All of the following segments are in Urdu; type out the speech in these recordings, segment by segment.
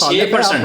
6%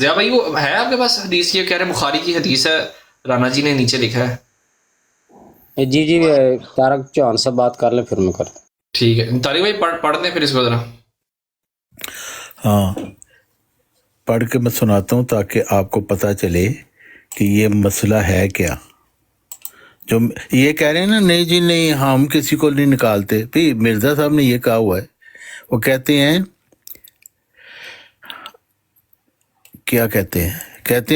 ضیاء بھائی وہ ہے آپ کے پاس حدیث؟ یہ کہہ رہے بخاری کی حدیث ہے، رانا جی نے نیچے لکھا ہے. جی جی طارق چوہان سے بات کر لیں پھر میں کرتا ہوں. ٹھیک ہے طارق بھائی پڑھ دیں پھر اس کو ذرا. ہاں پڑھ کے میں سناتا ہوں تاکہ آپ کو پتہ چلے کہ یہ مسئلہ ہے کیا. جو یہ کہہ رہے ہیں نا نہیں جی نہیں ہم کسی کو نہیں نکالتے، بھئی مرزا صاحب نے یہ کہا ہوا ہے. وہ کہتے ہیں کیا کہتے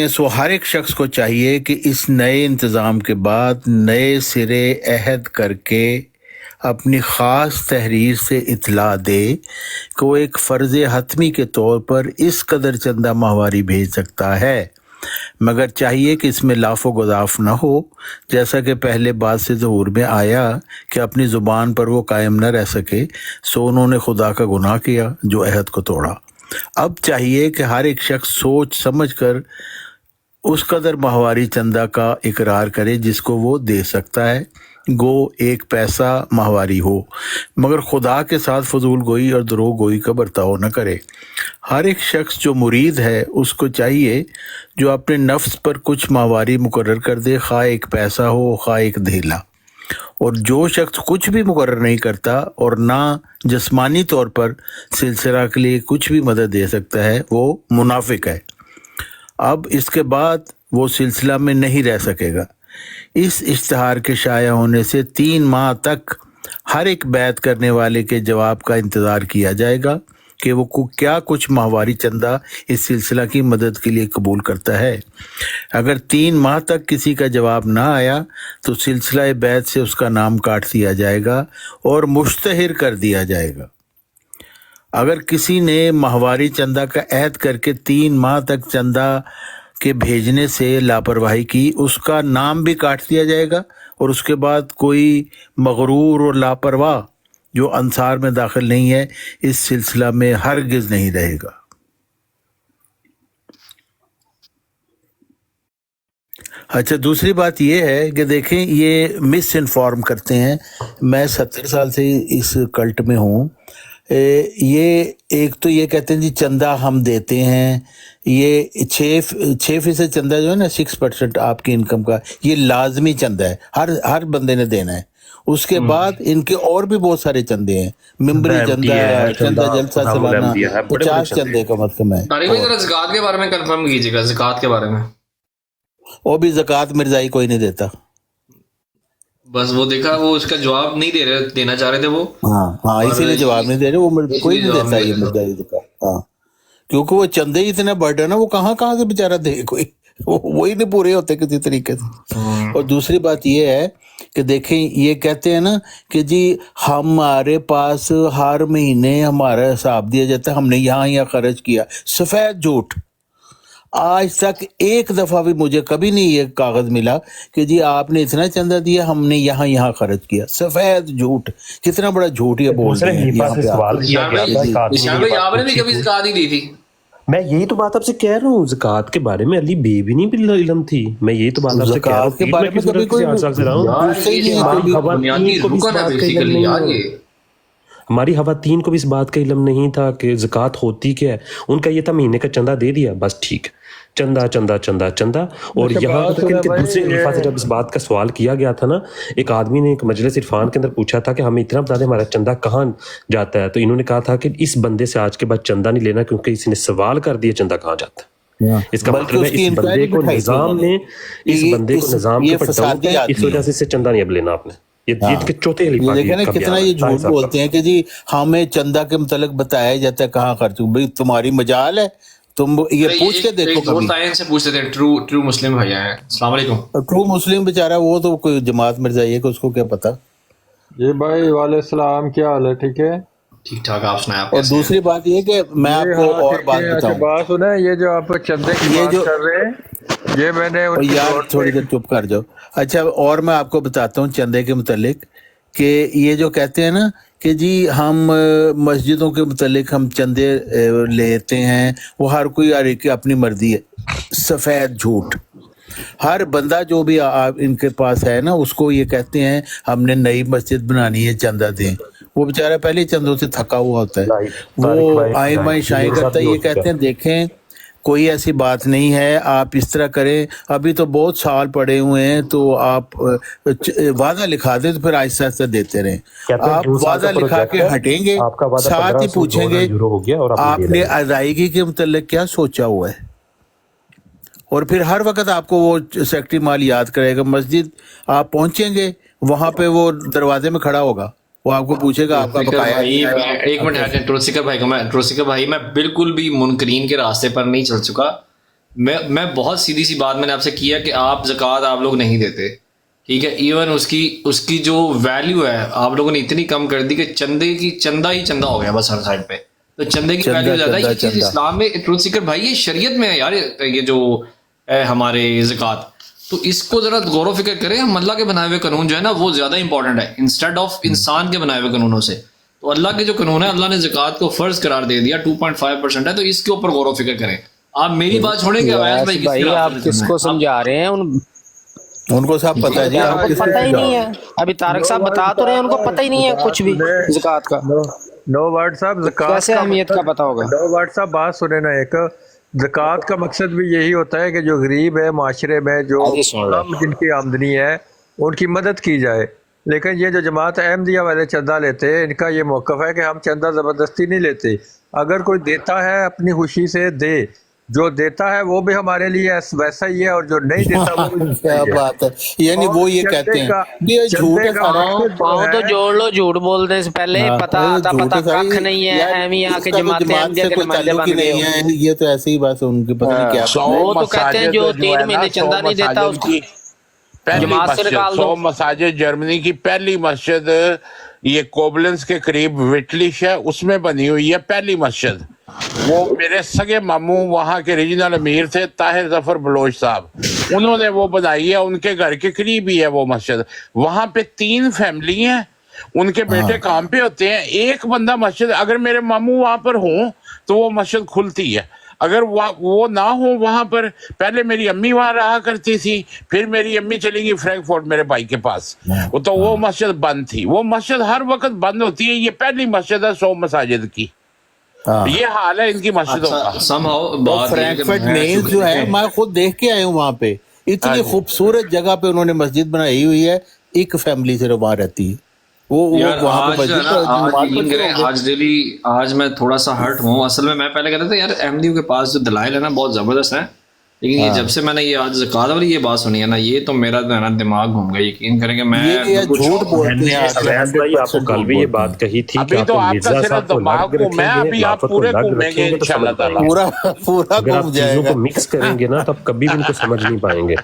ہیں سو ہر ایک شخص کو چاہیے کہ اس نئے انتظام کے بعد نئے سرے عہد کر کے اپنی خاص تحریر سے اطلاع دے کہ وہ ایک فرض حتمی کے طور پر اس قدر چندہ ماہواری بھیج سکتا ہے، مگر چاہیے کہ اس میں لاف و گزاف نہ ہو، جیسا کہ پہلے بات سے ظہور میں آیا کہ اپنی زبان پر وہ قائم نہ رہ سکے، سو انہوں نے خدا کا گناہ کیا جو عہد کو توڑا. اب چاہیے کہ ہر ایک شخص سوچ سمجھ کر اس قدر ماہواری چندہ کا اقرار کرے جس کو وہ دے سکتا ہے، گو ایک پیسہ ماہواری ہو، مگر خدا کے ساتھ فضول گوئی اور دروغ گوئی کا برتاؤ نہ کرے. ہر ایک شخص جو مرید ہے اس کو چاہیے جو اپنے نفس پر کچھ ماہواری مقرر کر دے، خواہ ایک پیسہ ہو خواہ ایک دھیلا. اور جو شخص کچھ بھی مقرر نہیں کرتا اور نہ جسمانی طور پر سلسلہ کے لیے کچھ بھی مدد دے سکتا ہے، وہ منافق ہے. اب اس کے بعد وہ سلسلہ میں نہیں رہ سکے گا. اس اشتہار کے شائع ہونے سے 3 ماہ تک ہر ایک بیعت کرنے والے کے جواب کا انتظار کیا جائے گا کہ وہ کیا کچھ ماہواری چندہ اس سلسلہ کی مدد کے لیے قبول کرتا ہے. اگر 3 ماہ تک کسی کا جواب نہ آیا تو سلسلہ بیعت سے اس کا نام کاٹ دیا جائے گا اور مشتہر کر دیا جائے گا. اگر کسی نے ماہواری چندہ کا عہد کر کے 3 ماہ تک چندہ کے بھیجنے سے لاپرواہی کی، اس کا نام بھی کاٹ دیا جائے گا اور اس کے بعد کوئی مغرور اور لاپرواہ جو انصار میں داخل نہیں ہے اس سلسلہ میں ہرگز نہیں رہے گا. اچھا دوسری بات یہ ہے کہ دیکھیں یہ مس انفارم کرتے ہیں. میں 70 سال سے اس کلٹ میں ہوں. یہ ایک تو یہ کہتے ہیں جی چندہ ہم دیتے ہیں، یہ 6% چندہ جو ہے نا 6% آپ کی انکم کا، یہ لازمی چندہ ہے، ہر بندے نے دینا ہے. اس کے بعد ان کے اور بھی بہت سارے چندے ہیں، ممبری چندہ، چندہ جلسہ سالانہ، 50 چندے کا مطلب ہے. طارق بھائی ذرا زکوٰۃ کے بارے میں کنفرم کیجیے گا، زکوٰۃ کے بارے میں. وہ بھی زکوٰۃ مرزائی کوئی نہیں دیتا. بس وہ دیکھا وہ اس کا جواب نہیں دے رہے، دینا چاہ رہے تھے وہ. ہاں اسی لیے جواب نہیں دے رہے، وہ کوئی نہیں دیتا یہ مرزائی زکوٰۃ. ہاں کیونکہ وہ چندے ہی اتنا برڈن ہے، وہ کہاں سے بیچارہ دے، کوئی وہی نہیں پورے ہوتے کسی طریقے سے. اور دوسری بات یہ ہے کہ دیکھیں یہ کہتے ہیں نا کہ جی ہمارے پاس ہر مہینے ہمارا حساب دیا جاتا ہے، ہم نے یہاں خرچ کیا. سفید جھوٹ. آج تک ایک دفعہ بھی مجھے کبھی نہیں یہ کاغذ ملا کہ جی آپ نے اتنا چندہ دیا، ہم نے یہاں خرچ کیا. سفید جھوٹ. کتنا بڑا جھوٹ یہ بول رہے ہیں. آپ نے بھی کبھی زکوٰۃ نہیں دی تھی؟ میں یہی تو بات آپ سے کہہ رہا ہوں، زکوٰۃ کے بارے میں علی بے بھی نہیں علم تھی. میں یہی تو بات آپ سے کہہ رہا ہوں کے بارے میں کبھی کوئی ہماری خواتین کو بھی اس بات کا علم نہیں تھا کہ زکوٰۃ ہوتی کیا ہے. ان کا یہ تھا مہینے کا چندہ دے دیا بس ٹھیک، چندہ چندہ چندہ چندہ. اور یہاں تک کہ دوسرے خلیفہ سے جب اس بات کا سوال کیا گیا تھا نا، ایک آدمی نے ایک مجلس عرفان کے اندر پوچھا تھا کہ ہمیں اتنا بتا دیں ہمارا چندہ کہاں جاتا ہے، تو انہوں نے کہا تھا کہ اس بندے سے آج کے بعد چندہ نہیں لینا کیونکہ اس نے سوال کر دیا چندہ کہاں جاتا ہے. اس کا مطلب ہے اس بندے کو نظام نے کے اوپر ڈاؤٹ ہے، اس وجہ سے اس سے چندہ نہیں اب لینا آپ نے. یہ چوتھے خلیفہ دیکھیں نا کتنا یہ جھوٹ بولتے ہیں کہ جی ہمیں چندہ کے متعلق بتایا جاتا ہے کہاں خرچ. بھائی تمہاری مجال ہے، تم یہ پوچھ کے دیکھو. سے پوچھتے تھے ٹرو مسلم بھائی ہیں. السلام علیکم. ٹرو مسلم بیچارہ وہ تو کوئی جماعت مرزائی ہے کہ اس کو کیا پتا. جی بھائی وعلیکم السلام، کیا حال ہے؟ ٹھیک ہے ٹھیک ٹھاک، آپ سنائیں. اور دوسری بات یہ کہ میں آپ کو اور بات بتاؤں. بات سنیں، یہ جو آپ چندے کی بات کر رہے ہیں، یہ میں نے یار تھوڑی دیر چپ کر جاؤ. اچھا اور میں آپ کو بتاتا ہوں چندے کے متعلق کہ یہ جو کہتے ہیں نا کہ جی ہم مسجدوں کے متعلق ہم چندے لیتے ہیں، وہ ہر کوئی ہر ایک کی اپنی مرضی ہے. سفید جھوٹ. ہر بندہ جو بھی ان کے پاس ہے نا اس کو یہ کہتے ہیں ہم نے نئی مسجد بنانی ہے چندہ دیں. وہ بیچارہ پہلے چندوں سے تھکا ہوا ہوتا ہے، وہ آئیں بائیں شائیں کرتا ہے. یہ کہتے ہیں دیکھیں کوئی ایسی بات نہیں ہے، آپ اس طرح کریں، ابھی تو بہت سال پڑے ہوئے ہیں، تو آپ وعدہ لکھا دیں تو پھر آہستہ آہستہ دیتے رہیں. آپ وعدہ لکھا کے ہٹیں گے، ساتھ ہی پوچھیں گے آپ نے ادائیگی کے متعلق کیا سوچا ہوا ہے، اور پھر ہر وقت آپ کو وہ سیکٹری مال یاد کرے گا. مسجد آپ پہنچیں گے، وہاں پہ وہ دروازے میں کھڑا ہوگا، وہ آپ کو پوچھے گا آپ کا بقایا. ایک منٹ ٹروسیکر بھائی میں بالکل بھی منکرین کے راستے پر نہیں چل چکا. میں بہت سیدھی سی بات میں نے آپ سے کیا کہ آپ زکوٰۃ آپ لوگ نہیں دیتے، ٹھیک ہے. ایون اس کی جو ویلیو ہے آپ لوگوں نے اتنی کم کر دی کہ چندہ ہی چندہ ہو گیا بس ہر سائڈ پہ. تو چندے کی ویلیو زیادہ. یہ چیز اسلام میں ٹروسیکر بھائی یہ شریعت میں ہے یار، یہ جو ہے ہمارے زکوٰۃ، تو اس کو ذرا غور و فکر کریں. ہم اللہ کے بنائے ہوئے قانون جو ہے نا وہ زیادہ امپورٹنٹ ہے انسٹیڈ آف انسان کے بنائے ہوئے قانونوں سے. تو اللہ کے جو قانون ہے، اللہ نے زکوٰۃ کو فرض قرار دے دیا، 2.5% ہے، تو اس کے اوپر غور و فکر کریں. آپ میری بات چھوڑیں گے اویس بھائی آپ کس کو سمجھا رہے ہیں؟ ان کو صاحب پتہ ہے جی، آپ کو پتہ ہی نہیں ہے. ابھی طارق صاحب بتا تو رہے ہیں ان کو پتہ ہی نہیں ہے کچھ بھی زکوٰۃ کا. نو ورڈ صاحب زکوٰۃ کیسے اہمیت کا پتہ ہوگا؟ نو ورڈ صاحب بات سنیں نا، ایک زکوٰۃ کا مقصد بھی یہی ہوتا ہے کہ جو غریب ہے معاشرے میں، جو کم جن کی آمدنی ہے، ان کی مدد کی جائے. لیکن یہ جو جماعت احمدیہ والے چندہ لیتے ہیں، ان کا یہ موقف ہے کہ ہم چندہ زبردستی نہیں لیتے. اگر کوئی دیتا ہے اپنی خوشی سے دے، جو دیتا ہے وہ بھی ہمارے لیے ویسا ہی ہے، اور جو نہیں دیتا وہ کیا بات ہے. یعنی وہ یہ کہتے ہیں یہ جھوٹ ہے سارا. پاؤں تو جوڑ لو، جھوٹ بولنے سے پہلے پتہ کھ نہیں ہے. ایویں آ کے جماعت احمدیہ کے نمائندے بن گئے ہیں. یہ تو ایسے ہی بس ان کی پتہ نہیں کیا. وہ تو کہتے ہیں جو 3 مہینے چندہ نہیں دیتا اس کی جماعت سے نکال دو. 100 مساجد جرمنی کی پہلی مسجد یہ کوبلنس کے قریب وٹلش ہے، اس میں بنی ہوئی ہے پہلی مسجد. وہ میرے سگے ماموں وہاں کے ریجنل امیر تھے طاہر ظفر بلوچ صاحب، انہوں نے وہ بنائی ہے، ان کے گھر کے قریب ہی ہے وہ مسجد. وہاں پہ 3 فیملی ہیں، ان کے بیٹے کام پہ ہوتے ہیں. ایک بندہ مسجد، اگر میرے ماموں وہاں پر ہوں تو وہ مسجد کھلتی ہے. اگر وہ نہ ہو وہاں پر، پہلے میری امی وہاں رہا کرتی تھی، پھر میری امی چلی گئی فرینکفورٹ میرے بھائی کے پاس، تو وہ مسجد بند تھی. وہ مسجد ہر وقت بند ہوتی ہے. یہ پہلی مسجد ہے 100 مساجد کی. یہ حال ہے ان کی مسجدوں کا. فرینکفرٹ مینز جو ہے میں خود دیکھ کے آیا ہوں، وہاں پہ اتنی خوبصورت جگہ پہ انہوں نے مسجد بنائی ہوئی ہے. ایک فیملی سے وہاں رہتی ہے. آج میں تھوڑا سا ہرٹ ہوں. اصل میں پہلے کہتا تھا یار احمدیوں کے پاس جو دلائل ہے نا بہت زبردست ہیں، لیکن یہ جب سے میں نے یہ آج زکوٰۃ والی یہ بات سنی ہے نا، یہ تو میرا دماغ گھوم گیا. یقین کریں کہ میں جھوٹ بولتے ہیں. آپ کو کل بھی یہ بات کہی تھی کہ ابھی تو آپ کا صرف دماغ گھومے، ابھی آپ پورے گھومیں گے انشاءاللہ تعالیٰ. پورا گھوم جائے گا. مکس کریں گے نا تو آپ کبھی بھی ان کو سمجھ نہیں پائیں گے.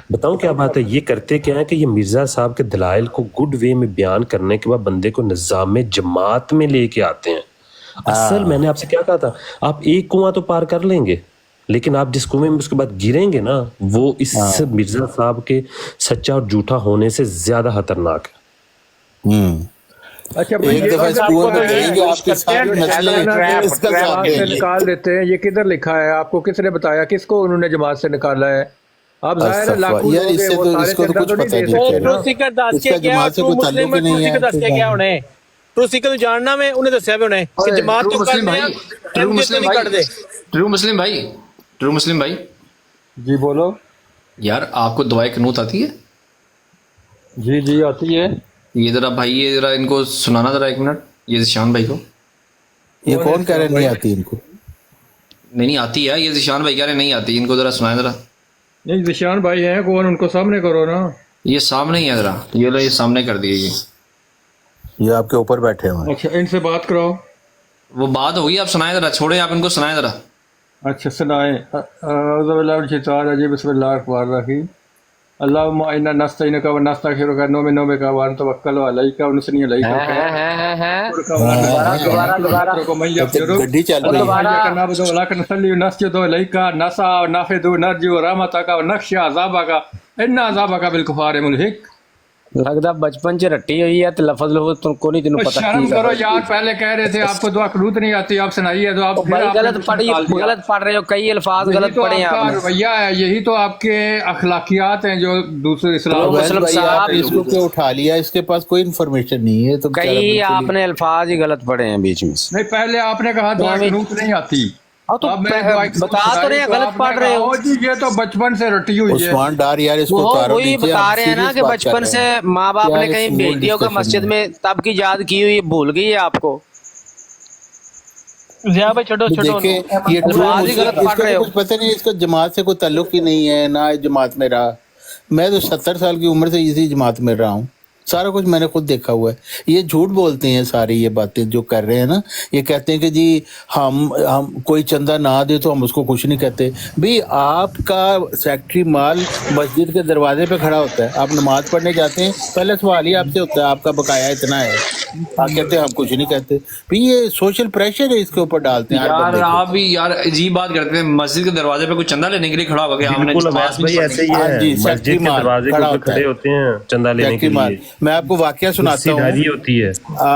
بتاؤں کیا بات ہے، یہ کرتے کیا ہے کہ یہ مرزا صاحب کے دلائل کو گڈ وے میں بیان کرنے کے بعد بندے کو نظام جماعت میں لے کے آتے ہیں. اصل میں نے آپ سے کیا کہا تھا، آپ ایک کنواں تو پار کر لیں گے، لیکن آپ جس کنویں میں اس کے بعد گریں گے نا، وہ اس سے مرزا صاحب کے سچا اور جھوٹا ہونے سے زیادہ خطرناک ہے. اچھا ایک دفعہ اس کنویں میں گریں گے آپ کے ساتھ مسئلے نکال دیتے ہیں. یہ کدھر لکھا ہے؟ آپ کو کس نے بتایا؟ کس کو انہوں نے جماعت سے نکالا ہے؟ آپ ظاہر لاکھوں یار اس سے تو اس کو تو کچھ پتہ نہیں چلتا. اس کا جماعت سے کوئی تعلق ہی نہیں ہے. ٹروسیکر جاننا میں انہیں دسیا بھی انہیں کہ جماعت تو کرنے ہیں، ٹرو مسلم بھائی جی بولو. یار آپ کو دعائے قنوت آتی ہے؟ جی جی آتی ہے. یہ ذرا بھائی یہ ذرا ان کو سنانا ذرا 1 منٹ، یہ ذیشان بھائی کو. یہ کون کہہ رہے نہیں آتی ان کو؟ نہیں آتی ہے، یہ ذیشان بھائی کہہ رہے نہیں آتی. ان کو ذرا سنائیں ذرا. نہیں ذیشان بھائی ہیں کون؟ ان کو سامنے کرو نا. یہ سامنے ہی ہے، ذرا یہ سامنے کر دیے. یہ آپ کے اوپر بیٹھے ہوئے. اچھا ان سے بات کراؤ. وہ بات ہوگی، آپ سنائیں ذرا، چھوڑیں آپ ان کو سنائیں ذرا. اچھا سنائیں. اعوذ باللہ من الشیطان الرجیم، بسم اللہ الرحمن الرحیم. اللہم انا نستعینک و نستغفرک ونؤمن بک ونتوکل علیک ونثنی علیک گڈی چل رہی ہے. نعبد ولک نصلی ونسجد الیک نسعى ونفد ونرجو رحمتک ونخشى عذابک ان عذابک بالکفار ملحق. لگتا بچپن چ رٹی ہوئی ہے تو لفظ کو نہیں تینوں پتہ. شرم کرو یار، پہلے کہہ رہے تھے آپ کو دعا قنوت نہیں آتی، آپ سنائیے تو آپ غلط پڑھ رہے ہو، کئی الفاظ غلط پڑھے ہیں آپ نے. رویہ ہے، یہی تو آپ کے اخلاقیات ہیں جو دوسرے اسلام صاحب اس کو کیوں اٹھا لیا؟ اس کے پاس کوئی انفارمیشن نہیں ہے. تو کئی آپ نے الفاظ ہی غلط پڑھے ہیں بیچ میں. نہیں پہلے آپ نے کہا دعا قنوت نہیں آتی، تو بتا تو رہے ہیں غلط پڑھ رہے ہو جی، یہ تو بچپن سے رٹی ہوئی ہے عثمان ڈار یار اس کو وہ اتارو وہی نیچے، بتا آپ رہے ہیں نا serious کہ بات بچپن کر سے رہے ہیں۔ ماں باپ کیا نے کہیں اس بھیج دیا ہوگا discussion مسجد میں، تب کی یاد کی ہوئی بھول گئی ہے آپ کو۔ ضیاء بھائی چھوٹو دیکھیں یہ الفاظ ہی غلط اس پڑھ کا رہے تو ہو۔ کچھ پتہ نہیں، اس کا جماعت سے کوئی تعلق ہی نہیں ہے، نہ جماعت میں رہا۔ میں تو 70 سال کی عمر سے اسی جماعت میں رہا ہوں، سارا کچھ میں نے خود دیکھا ہوا ہے۔ یہ جھوٹ بولتے ہیں ساری یہ باتیں جو کر رہے ہیں نا، یہ کہتے ہیں کہ جی ہم کوئی چندہ نہ دے تو ہم اس کو کچھ نہیں کہتے۔ بھی آپ کا سیکٹری مال مسجد کے دروازے پہ کھڑا ہوتا ہے، آپ نماز پڑھنے جاتے ہیں، پہلا سوال ہی آپ سے ہوتا ہے آپ کا بقایا اتنا ہے، آپ کہتے ہیں ہم کچھ نہیں کہتے۔ بھی یہ سوشل پریشر ہے اس کے اوپر ڈالتے ہیں ہر یار بندے کو۔ آپ بھی یار عجیب بات کرتے ہیں، مسجد کے دروازے پہ کوئی چندہ لینے کے لیے کھڑا ہوگا کہ ہم نے بالکل نماز اویس بھی بھائی پڑھنی ایسے ہی ہاں ہے، جی، مسجد سیکٹری کے مال دروازے کے کھڑا اوپر ہوتا کھڑے ہے، ہوتے ہیں چندہ لینے سیکٹری کے مال۔ لیے، میں آپ کو واقعہ سناتا کرسی ہوں، ڈھاری ہوتی ہے،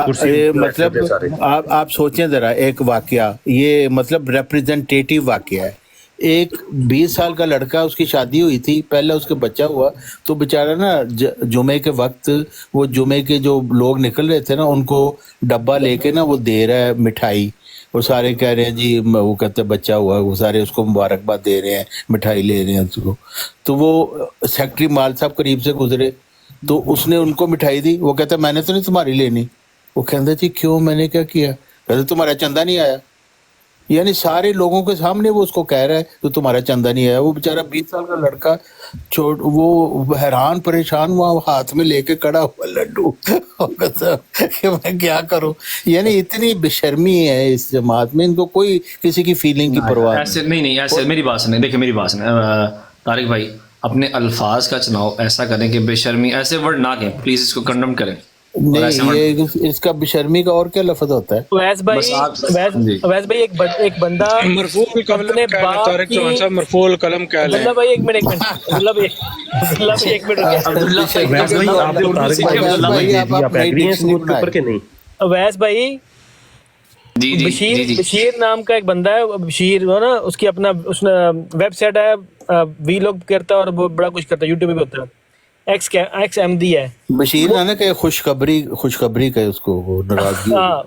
کرسی پہ بیٹھے مطلب ہوتے ہیں سارے۔ آپ سوچیں ذرا ایک واقعہ، یہ مطلب ریپریزنٹیٹیو واقعہ ہے۔ ایک 20 سال کا لڑکا، اس کی شادی ہوئی تھی، پہلا اس کا بچہ ہوا، تو بیچارہ نا جمعے کے وقت وہ جمعے کے جو لوگ نکل رہے تھے نا، ان کو ڈبہ لے کے نا وہ دے رہا ہے مٹھائی، وہ سارے کہہ رہے ہیں جی، وہ کہتے ہیں بچہ ہوا، وہ سارے اس کو مبارکباد دے رہے ہیں، مٹھائی لے رہے ہیں اس کو۔ تو وہ سیکٹری مال صاحب قریب سے گزرے تو اس نے ان کو مٹھائی دی، وہ کہتا ہے میں نے تو نہیں تمہاری لینی۔ وہ کہتا جی کیوں، میں نے کیا کیا؟ کہتے تمہارا چندہ نہیں آیا۔ یعنی سارے لوگوں کے سامنے وہ اس کو کہہ رہا ہے تو تمہارا چندہ نہیں آیا۔ وہ بیچارہ 20 سال کا لڑکا وہ حیران پریشان ہوا، وہ ہاتھ میں لے کے کڑا ہوا لڈو، کہ میں کیا کروں۔ یعنی اتنی بے شرمی ہے اس جماعت میں، ان کو کوئی کسی کی فیلنگ کی پرواہ ایسے نہیں ایسے میری بات سنیں، دیکھیں میری بات سنیں طارق بھائی، اپنے الفاظ کا چناؤ ایسا کریں کہ بے شرمی ایسے ورڈ نہ کہیں پلیز، اس کو کنڈم کریں۔ نہیں، یہ اس کا بے شرمی کا اور کیا لفظ ہوتا ہے؟ اویس بھائی ایک بندہ مرفوع القلم اپنے کہہ لیں، باپ طارق کی، چوہان صاحب مرفوع القلم کہہ لیں۔ عبداللہ بھائی ایک منٹ عبداللہ بھائی ایک منٹ رکیں۔ عبداللہ اویس بھائی آپ کو طارق بھائی نے سنا بھائی، دی آپ جی، آپ نئی ایگری ہیں اس ڈکشنری موضوع کے اوپر کہ نہیں؟ اویس بھائی، جی جی جی بشیر نام کا ایک بندہ ہے، بشیر وہ نا، اس کی اپنا اس نے ویب سائٹ ہے، وی لوگ کرتا ہے اور وہ بڑا کچھ کرتا ہے، یوٹیوب پہ ہوتا ہے، ایکس ایم دی ہے بشیر نا کہ خوشخبری کا اس کو وہ ناراضگی۔ ہاں،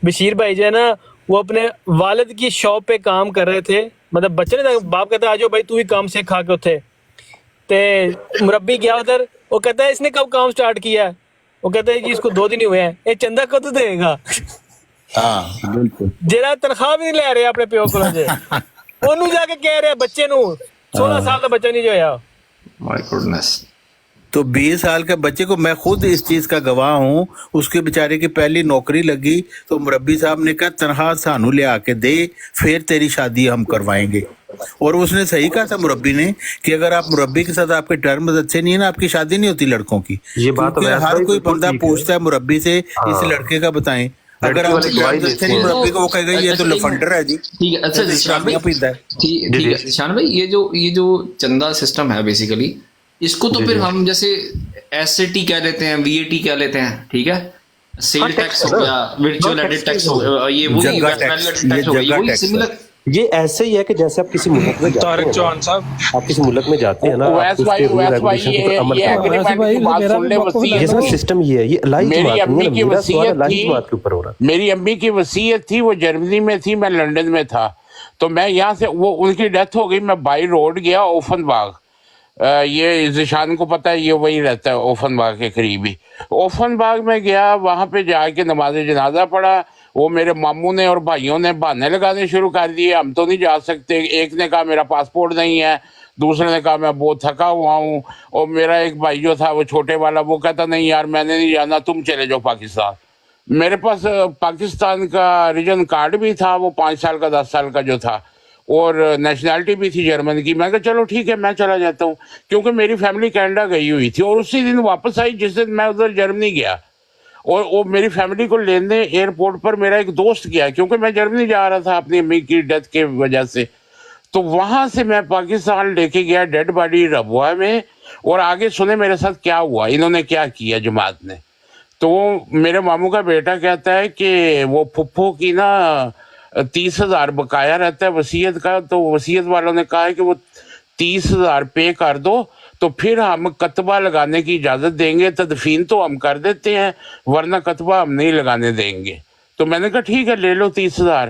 بشیر بھائی جو ہے نا، وہ اپنے والد کی شاپ پہ کام کر رہے تھے، مطلب بچے نے باپ کہتا ہے آجو بھائی تو ہی کام سیکھ کھا کے اتھے تے مربی گیا ادھر، وہ کہتا ہے اس نے کب کام سٹارٹ کیا ہے؟ وہ کہتا ہے جی اس کو 2 دن ہی ہوئے ہیں۔ یہ چندہ کدو دے گا؟ ہاں بالکل، جہاں تنخواہ بھی نہیں لے رہے اپنے پیو کو جے، انہوں جا کے کہہ رہے بچے نو 16 سال کا بچہ نہیں جو ہے۔ مائی گڈنس۔ تو 20 سال کے بچے کو، میں خود اس چیز کا گواہ ہوں، اس کے بیچارے کی پہلی نوکری لگی تو مربی صاحب نے کہا تنخواہ سانو لے آ کے دے، پھر تیری شادی ہم کروائیں گے۔ اور اس نے صحیح کہا تھا مربی نے کہ اگر آپ مربی کے ساتھ آپ کے ٹرمز اچھے نہیں ہیں نا، آپ کی شادی نہیں ہوتی لڑکوں کی، یہ بات کیونکہ اویس ہر بھائی کوئی بالکل بندہ ٹھیک ہے۔ پوچھتا ہے مربی سے اس لڑکے کا بتائیں، اگر آپ کے ٹرمز اچھے نہیں مربی کو، وہ کہے گا یہ تو لفنڈر ہے جی، ٹھیک ہے۔ اچھا ذیشان بھائی، پیتا ہے۔ ٹھیک ہے ذیشان بھائی، یہ جو چندہ سسٹم ہے بیسیکلی، اس کو تو پھر ہم جیسے ایس اے ٹی کہہ لیتے ہیں، وی اے ٹی کہہ لیتے ہیں، ٹھیک ہے، سیل ٹیکس ہو گیا، ورچوئل ایڈٹ ٹیکس ہو گیا، یہ وہی ویلتھ ویلیو ایڈٹ ٹیکس ہو گیا، یہ وہی سملر۔ یہ ایسے ہی ہے کہ جیسے آپ کسی ملک میں جاتے طارق ہیں چوہان صاحب، آپ کسی ملک میں جاتے ہیں نا، آپ اویس اس بھائی کے رول اویس بھائی ریگولیشن کے اوپر عمل یہ کرتے ہیں۔ ایگریمنٹ کی بات سن لیں، یہ وصیت سب تھی سسٹم یہ ہے، یہ اللہ ہی میری جماعت نہیں امی ہے نا، کی میرا سوال وصیت اللہ ہی تھی، جماعت کے اوپر ہو رہا ہے۔ میری امی کی وصیت تھی، وہ جرمنی میں تھی، میں لندن میں تھا، تو میں یہاں سے، وہ ان کی ڈیتھ ہو گئی، میں بائی روڈ گیا اوفن باغ، یہ ذیشان کو پتہ ہے، یہ وہی رہتا ہے اوفن باغ کے قریب ہی۔ اوفن باغ میں گیا، وہاں پہ جا کے نماز جنازہ پڑھا، وہ میرے ماموں نے اور بھائیوں نے بہانے لگانے شروع کر دیے، ہم تو نہیں جا سکتے، ایک نے کہا میرا پاسپورٹ نہیں ہے، دوسرے نے کہا میں بہت تھکا ہوا ہوں، اور میرا ایک بھائی جو تھا وہ چھوٹے والا، وہ کہتا نہیں یار میں نے نہیں جانا، تم چلے جاؤ پاکستان۔ میرے پاس پاکستان کا ریجن کارڈ بھی تھا، وہ 5 سال کا 10 سال کا جو تھا، اور نیشنلٹی بھی تھی جرمن کی۔ میں کہا چلو ٹھیک ہے میں چلا جاتا ہوں، کیونکہ میری فیملی کینیڈا گئی ہوئی تھی، اور اسی دن واپس آئی جس دن میں ادھر جرمنی گیا، اور وہ میری فیملی کو لینے ایئرپورٹ پر میرا ایک دوست گیا، کیونکہ میں جرمنی جا رہا تھا اپنی امی کی ڈیتھ کی وجہ سے۔ تو وہاں سے میں پاکستان لے کے گیا ڈیڈ باڈی ربوہ میں، اور آگے سنے میرے ساتھ کیا ہوا، انہوں نے کیا کیا جماعت نے۔ تو میرے ماموں کا بیٹا کہتا ہے کہ وہ پھپھو کی نا 30,000 بقایا رہتا ہے وصیت کا، تو وصیت والوں نے کہا ہے کہ وہ 30,000 پے کر دو تو پھر ہم کتبہ لگانے کی اجازت دیں گے، تدفین تو ہم کر دیتے ہیں ورنہ کتبہ ہم نہیں لگانے دیں گے۔ تو میں نے کہا ٹھیک ہے لے لو 30,000،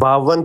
52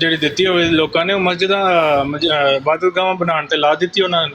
ਜਿਹੜੀ ਦਿੱਤੀ ਹੋਵੇ ਲੋਕਾਂ ਨੇ ਮਸਜਿਦਾਂ ਇਬਾਦਤ ਗਾਵਾਂ ਬਣਾਉਣ ਤੇ ਲਾ ਦਿੱਤੀ ਉਹਨਾਂ ਨੇ।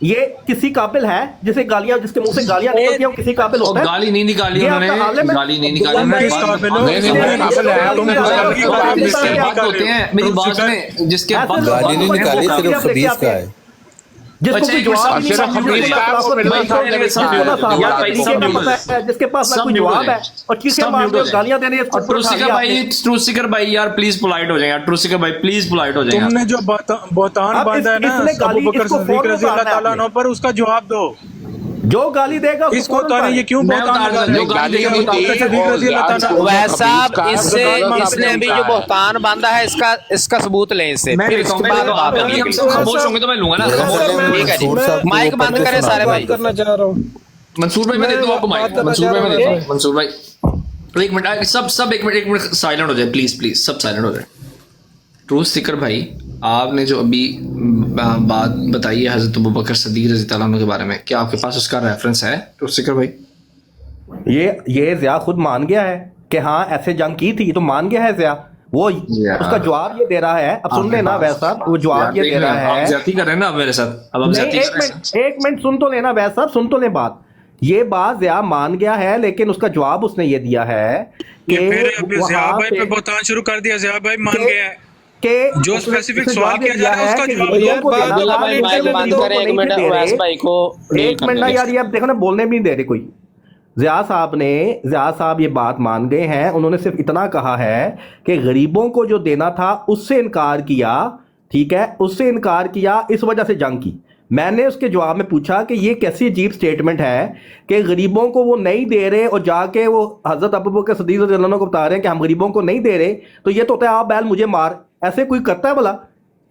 یہ کسی قابل ہے جسے گالیاں جس کے منہ سے گالیاں نکلتی ہیں وہ کسی قابل ہوتا ہے؟ گالی نہیں نکالی یہ انہوں آپ کا عالم نے، ہے؟ گالی نہیں نکالی انہوں نے، ہوتے ہیں میری بات سنیں، جس کے گالی نہیں نکالی، صرف خبیث کا ہے. جس کو کوئی جواب ہی نہیں، جس کے پاس نہ کوئی جواب ہے اور چیخیں مارتے گالیاں دینے. ٹروت سیکر بھائی یار پلیز پولائٹ ہو جائیں یار، ٹروت سیکر بھائی پلیز پولائٹ ہو جائیں. تم نے جو بہتان باندھا ہے نا ابو بکر صدیق رضی اللہ تعالیٰ عنہ پر، اس کا جواب دو. جو گالی دے گا اس کو تو نہیں، یہ کیوں بہتان اویس صاحب اس نے ابھی جو بہتان باندھا ہے اس کا ثبوت لیں اس سے، پھر اس کے بعد بات ہوگی. خاموش ہوں گے تو میں لوں گا نا. ٹھیک ہے جی، مائک بند کریں سارے بھائی. کرنا چاہ رہا ہوں منصور بھائی میں دیتا ہوں آپ کو مائک. منصور بھائی میں دیتا ہوں. منصور بھائی ایک منٹ، سب ایک منٹ سائلنٹ ہو جائے پلیز سب سائلنٹ ہو جائے. ٹروت سیکر بھائی آپ نے جو ابھی بات بتائی ہے حضرت ابوبکر صدیق رضی اللہ عنہ کے بارے میں، کیا آپ کے پاس اس کا ریفرنس ہے ٹروت سیکر بھائی؟ یہ ضیاء خود مان گیا ہے کہ ہاں ایسے جنگ کی تھی، تو مان گیا ہے ضیاء. وہ اس کا جواب یہ دے رہا ہے. اب سن لینا ویس صاحب، وہ جواب یہ دے رہا ہے. آپ زیادتی کر رہے ہیں نا میرے ساتھ. اب آپ زیادتی کر رہے ہیں. ایک منٹ سن تو لینا ویس صاحب، سن تو لیں بات. یہ بات ضیاء مان گیا ہے، لیکن اس کا جواب اس نے یہ دیا ہے کہ ضیاء بھائی پہ بہتان شروع کر دیا. ضیاء بھائی مان گیا ہے کہ جو اسپیسیفک سوال کیا جا رہا ہے اس کا جواب. ایک منٹ نا یار، یہ اب دیکھو نا بولنے بھی نہیں دے رہے کوئی. ضیاء صاحب یہ بات مان گئے ہیں. انہوں نے صرف اتنا کہا ہے کہ غریبوں کو جو دینا تھا اس سے انکار کیا. ٹھیک ہے، اس سے انکار کیا، اس وجہ سے جنگ کی. میں نے اس کے جواب میں پوچھا کہ یہ کیسی عجیب سٹیٹمنٹ ہے کہ غریبوں کو وہ نہیں دے رہے اور جا کے وہ حضرت ابوبکر صدیق رضی اللہ عنہ کو بتا رہے ہیں کہ ہم غریبوں کو نہیں دے رہے. تو یہ تو ہوتا ہے آپ بیل مجھے مار، ایسے کوئی کرتا ہے بھلا؟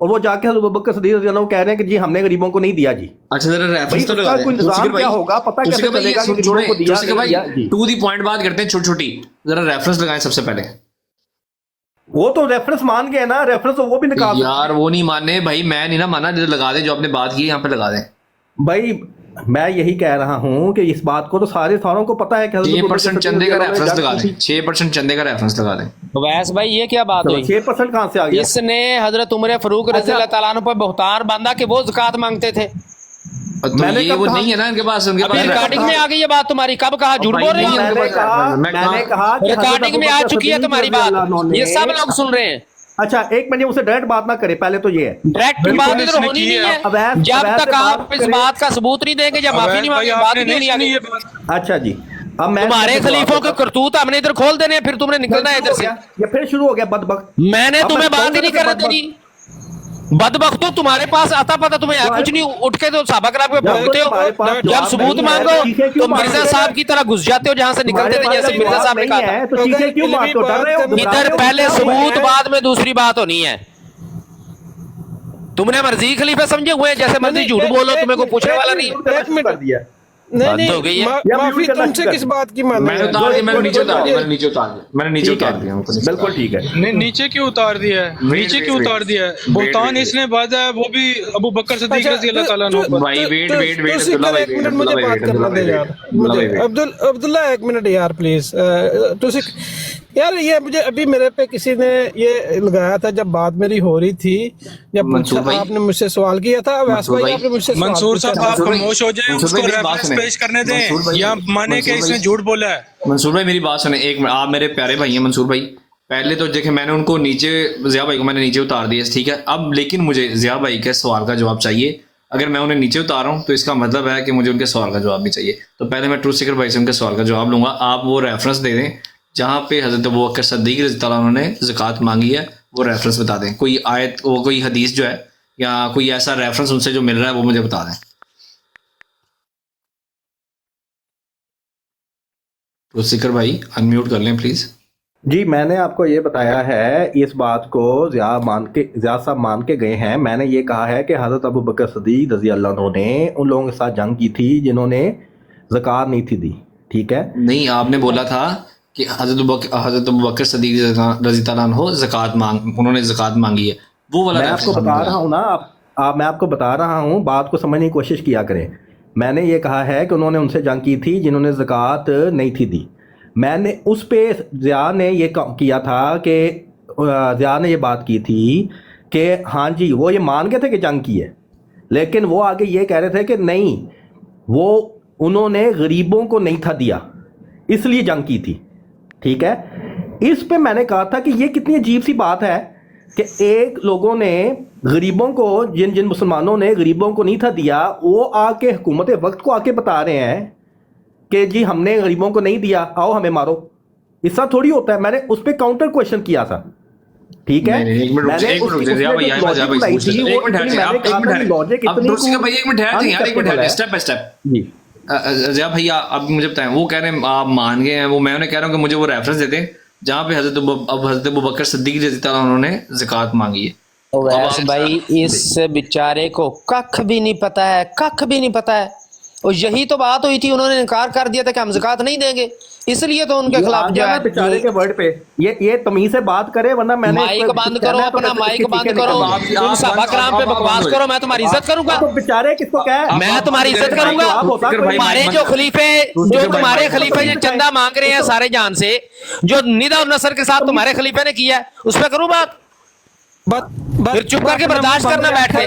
اور وہ جا کے حضرت ابوبکر صدیق رضی اللہ عنہ کہہ رہے ہیں کہ جی ہم نے غریبوں کو نہیں دیا. جی اچھا ذرا ریفرنس تو لگا دیں. کوئی نظام کیا ہوگا، پتہ کیسے چلے گا کہ غریبوں کو دیا؟ ٹو دی پوائنٹ بات کرتے ہیں چھوٹی. ذرا ریفرنس لگائیں سب سے پہلے. وہ تو ریفرنس مان گئے نا، ریفرنس وہ بھی نکال یار. وہ نہیں ماننے بھائی، میں نہیں نا مانا. لگا دیں جو آپ نے بات کی یہاں پہ لگا دیں. بھائی میں یہی کہہ رہا ہوں کہ اس بات کو تو ساروں کو پتا ہے کہ 6% چندے کا ریفرنس لگا دیں. 6% چندے کا ریفرنس لگا دیں. اویس بھائی یہ کیا بات ہوئی؟ 6% کہاں سے آ گیا؟ اس نے حضرت عمر فاروق رضی اللہ تعالیٰ عنہ پر بہتان باندھا کہ وہ زکوٰۃ مانگتے تھے. یہ وہ نہیں ہے نا ان کے پاس. ریکارڈنگ میں آ گئی یہ بات تمہاری. کب کہا؟ جھوٹ بول رہے ہو. میں نے کہا ریکارڈنگ میں آ چکی ہے تمہاری بات، یہ سب لوگ سن رہے ہیں. اچھا ایک منٹ، اسے ڈائریکٹ بات نہ کرے پہلے تو یہ ہے. ڈائریکٹ بات ادھر ہونی نہیں ہے جب تک آپ اس بات کا ثبوت نہیں دیں گے، جب معافی نہیں مانگے بات نہیں ہونی آگے. اچھا جی، اب میں تمہارے خلیفوں کے کرتوت ہم نے ادھر کھول دینے، پھر تم نے نکلنا ہے ادھر سے. یہ پھر شروع ہو گیا بدبخت. میں نے تمہیں بات ہی نہیں کرنے دینی. بدبختو تمہارے پاس آتا پتا تمہیں کچھ نہیں، اٹھ کے تو صحابہ کرام کو بھولتے ہو. جب ثبوت مانگو تو مرزا صاحب کی طرح گھس جاتے ہو جہاں سے نکلتے تھے، جیسے مرزا صاحب نے کہا تھا. ادھر پہلے ثبوت بعد میں دوسری بات ہونی ہے. تم نے مرضی خلیفہ سمجھے ہوئے، جیسے مرضی جھوٹ بولو، تمہیں کوئی پوچھنے والا نہیں. ایک منٹ، نہیں معافی تم سے کس بات کی ماننا ہے؟ میں نے نیچے اتار دیا. بالکل ٹھیک ہے. نیچے کیوں اتار دیا ہے؟ نیچے کیوں اتار دیا ہے؟ بہتان اس نے باندھا ہے، وہ بھی ابو بکر صدیق رضی اللہ تعالیٰ عنہ پر. بھائی ویٹ ایک منٹ مجھے بات کرنا دے یار. عبداللہ ایک منٹ یار پلیز. یار یہ مجھے ابھی میرے پہ کسی نے یہ لگایا تھا جب بات میری ہو رہی تھی، جب آپ نے مجھ سے سوال کیا تھا. ویس بھائی آپ نے مجھ سے منصور صاحب آپ خاموش ہو جائیں، اس کو ریفرنس پیش کرنے دیں یا مانے کہ اس نے جھوٹ بولا ہے. منصور بھائی میری بات سنیں ایک منٹ. آپ میرے پیارے بھائی ہیں منصور بھائی. پہلے تو دیکھیں میں نے ان کو نیچے، ضیاء بھائی کو میں نے نیچے اتار دیا، ٹھیک ہے. اب لیکن مجھے ضیاء بھائی کے سوال کا جواب چاہیے. اگر میں انہیں نیچے اتارا ہوں تو اس کا مطلب ہے کہ مجھے ان کے سوال کا جواب بھی چاہیے. تو پہلے میں ٹروت سیکر بھائی سے ان کے سوال کا جواب لوں گا. آپ وہ ریفرنس دے دیں جہاں پہ حضرت ابوبکر صدیق رضی اللہ عنہ نے زکوٰۃ مانگی ہے، وہ ریفرنس بتا دیں. کوئی آیت، وہ کوئی حدیث جو ہے یا کوئی ایسا ریفرنس ان سے جو مل رہا ہے وہ مجھے بتا دیں. ٹروت سیکر بھائی انمیوٹ کر لیں پلیز. جی میں نے آپ کو یہ بتایا ہے، اس بات کو ضیاء صاحب مان کے گئے ہیں. میں نے یہ کہا ہے کہ حضرت ابوبکر صدیق رضی اللہ عنہ نے ان لوگوں کے ساتھ جنگ کی تھی جنہوں نے زکوٰۃ نہیں تھی دی. ٹھیک ہے، نہیں آپ نے بولا تھا کہ حضرت ابوبکر صدیق رضی اللہ عنہ انہوں نے زکوٰۃ مانگی ہے. وہ والا میں آپ کو بتا رہا ہوں نا، میں آپ کو بتا رہا ہوں، بات کو سمجھنے کی کوشش کیا کریں. میں نے یہ کہا ہے کہ انہوں نے ان سے جنگ کی تھی جنہوں نے زکوٰۃ نہیں تھی دی. میں نے اس پہ ضیاء نے یہ کیا تھا کہ ضیاء نے یہ بات کی تھی کہ ہاں جی وہ یہ مان گئے تھے کہ جنگ کی ہے، لیکن وہ آگے یہ کہہ رہے تھے کہ نہیں، وہ انہوں نے غریبوں کو نہیں تھا دیا، اس لیے جنگ کی تھی. ٹھیک ہے، اس پہ میں نے کہا تھا کہ یہ کتنی عجیب سی بات ہے کہ ایک لوگوں نے غریبوں کو، جن مسلمانوں نے غریبوں کو نہیں تھا دیا، وہ آ کے حکومت وقت کو آ کے بتا رہے ہیں کہ جی ہم نے غریبوں کو نہیں دیا، آؤ ہمیں مارو. اس طرح تھوڑی ہوتا ہے. میں نے اس پہ کاؤنٹر کویشچن کیا تھا. ٹھیک ہے، ضیاء بھیا اب مجھے بتائیں، وہ کہہ رہے ہیں آپ مان گئے ہیں، وہ میں انہیں کہہ رہا ہوں کہ مجھے وہ ریفرنس دیتے ہیں جہاں پہ حضرت ابوبکر صدیق رضی اللہ عنہ نے زکوٰۃ مانگی ہے. اویس بھائی اس بیچارے کو ککھ بھی نہیں پتا ہے، ککھ بھی نہیں پتا ہے. اور یہی تو بات ہوئی تھی، انہوں نے انکار کر دیا تھا کہ ہم زکوٰۃ نہیں دیں گے، اس لیے تو ان کے خلاف جو ہے بیچارے کے ورڈ پہ یہ تمیز سے بات کرے، ورنہ میں نے مائک بند کرو، اپنا مائک بند کرو، تم صحابہ کرام پہ بکواس کرو، میں تمہاری عزت کروں گا. بیچارے کس کو کہا؟ میں تمہاری عزت کروں گا. تمہارے جو خلیفے، جو تمہارے خلیفے جو چندہ مانگ رہے ہیں سارے جان سے، جو ندا اور نصر کے ساتھ تمہارے خلیفے نے کیا ہے، اس پہ کروں بات؟ پھر چپ کر کے برداشت کرنا بیٹھ کے.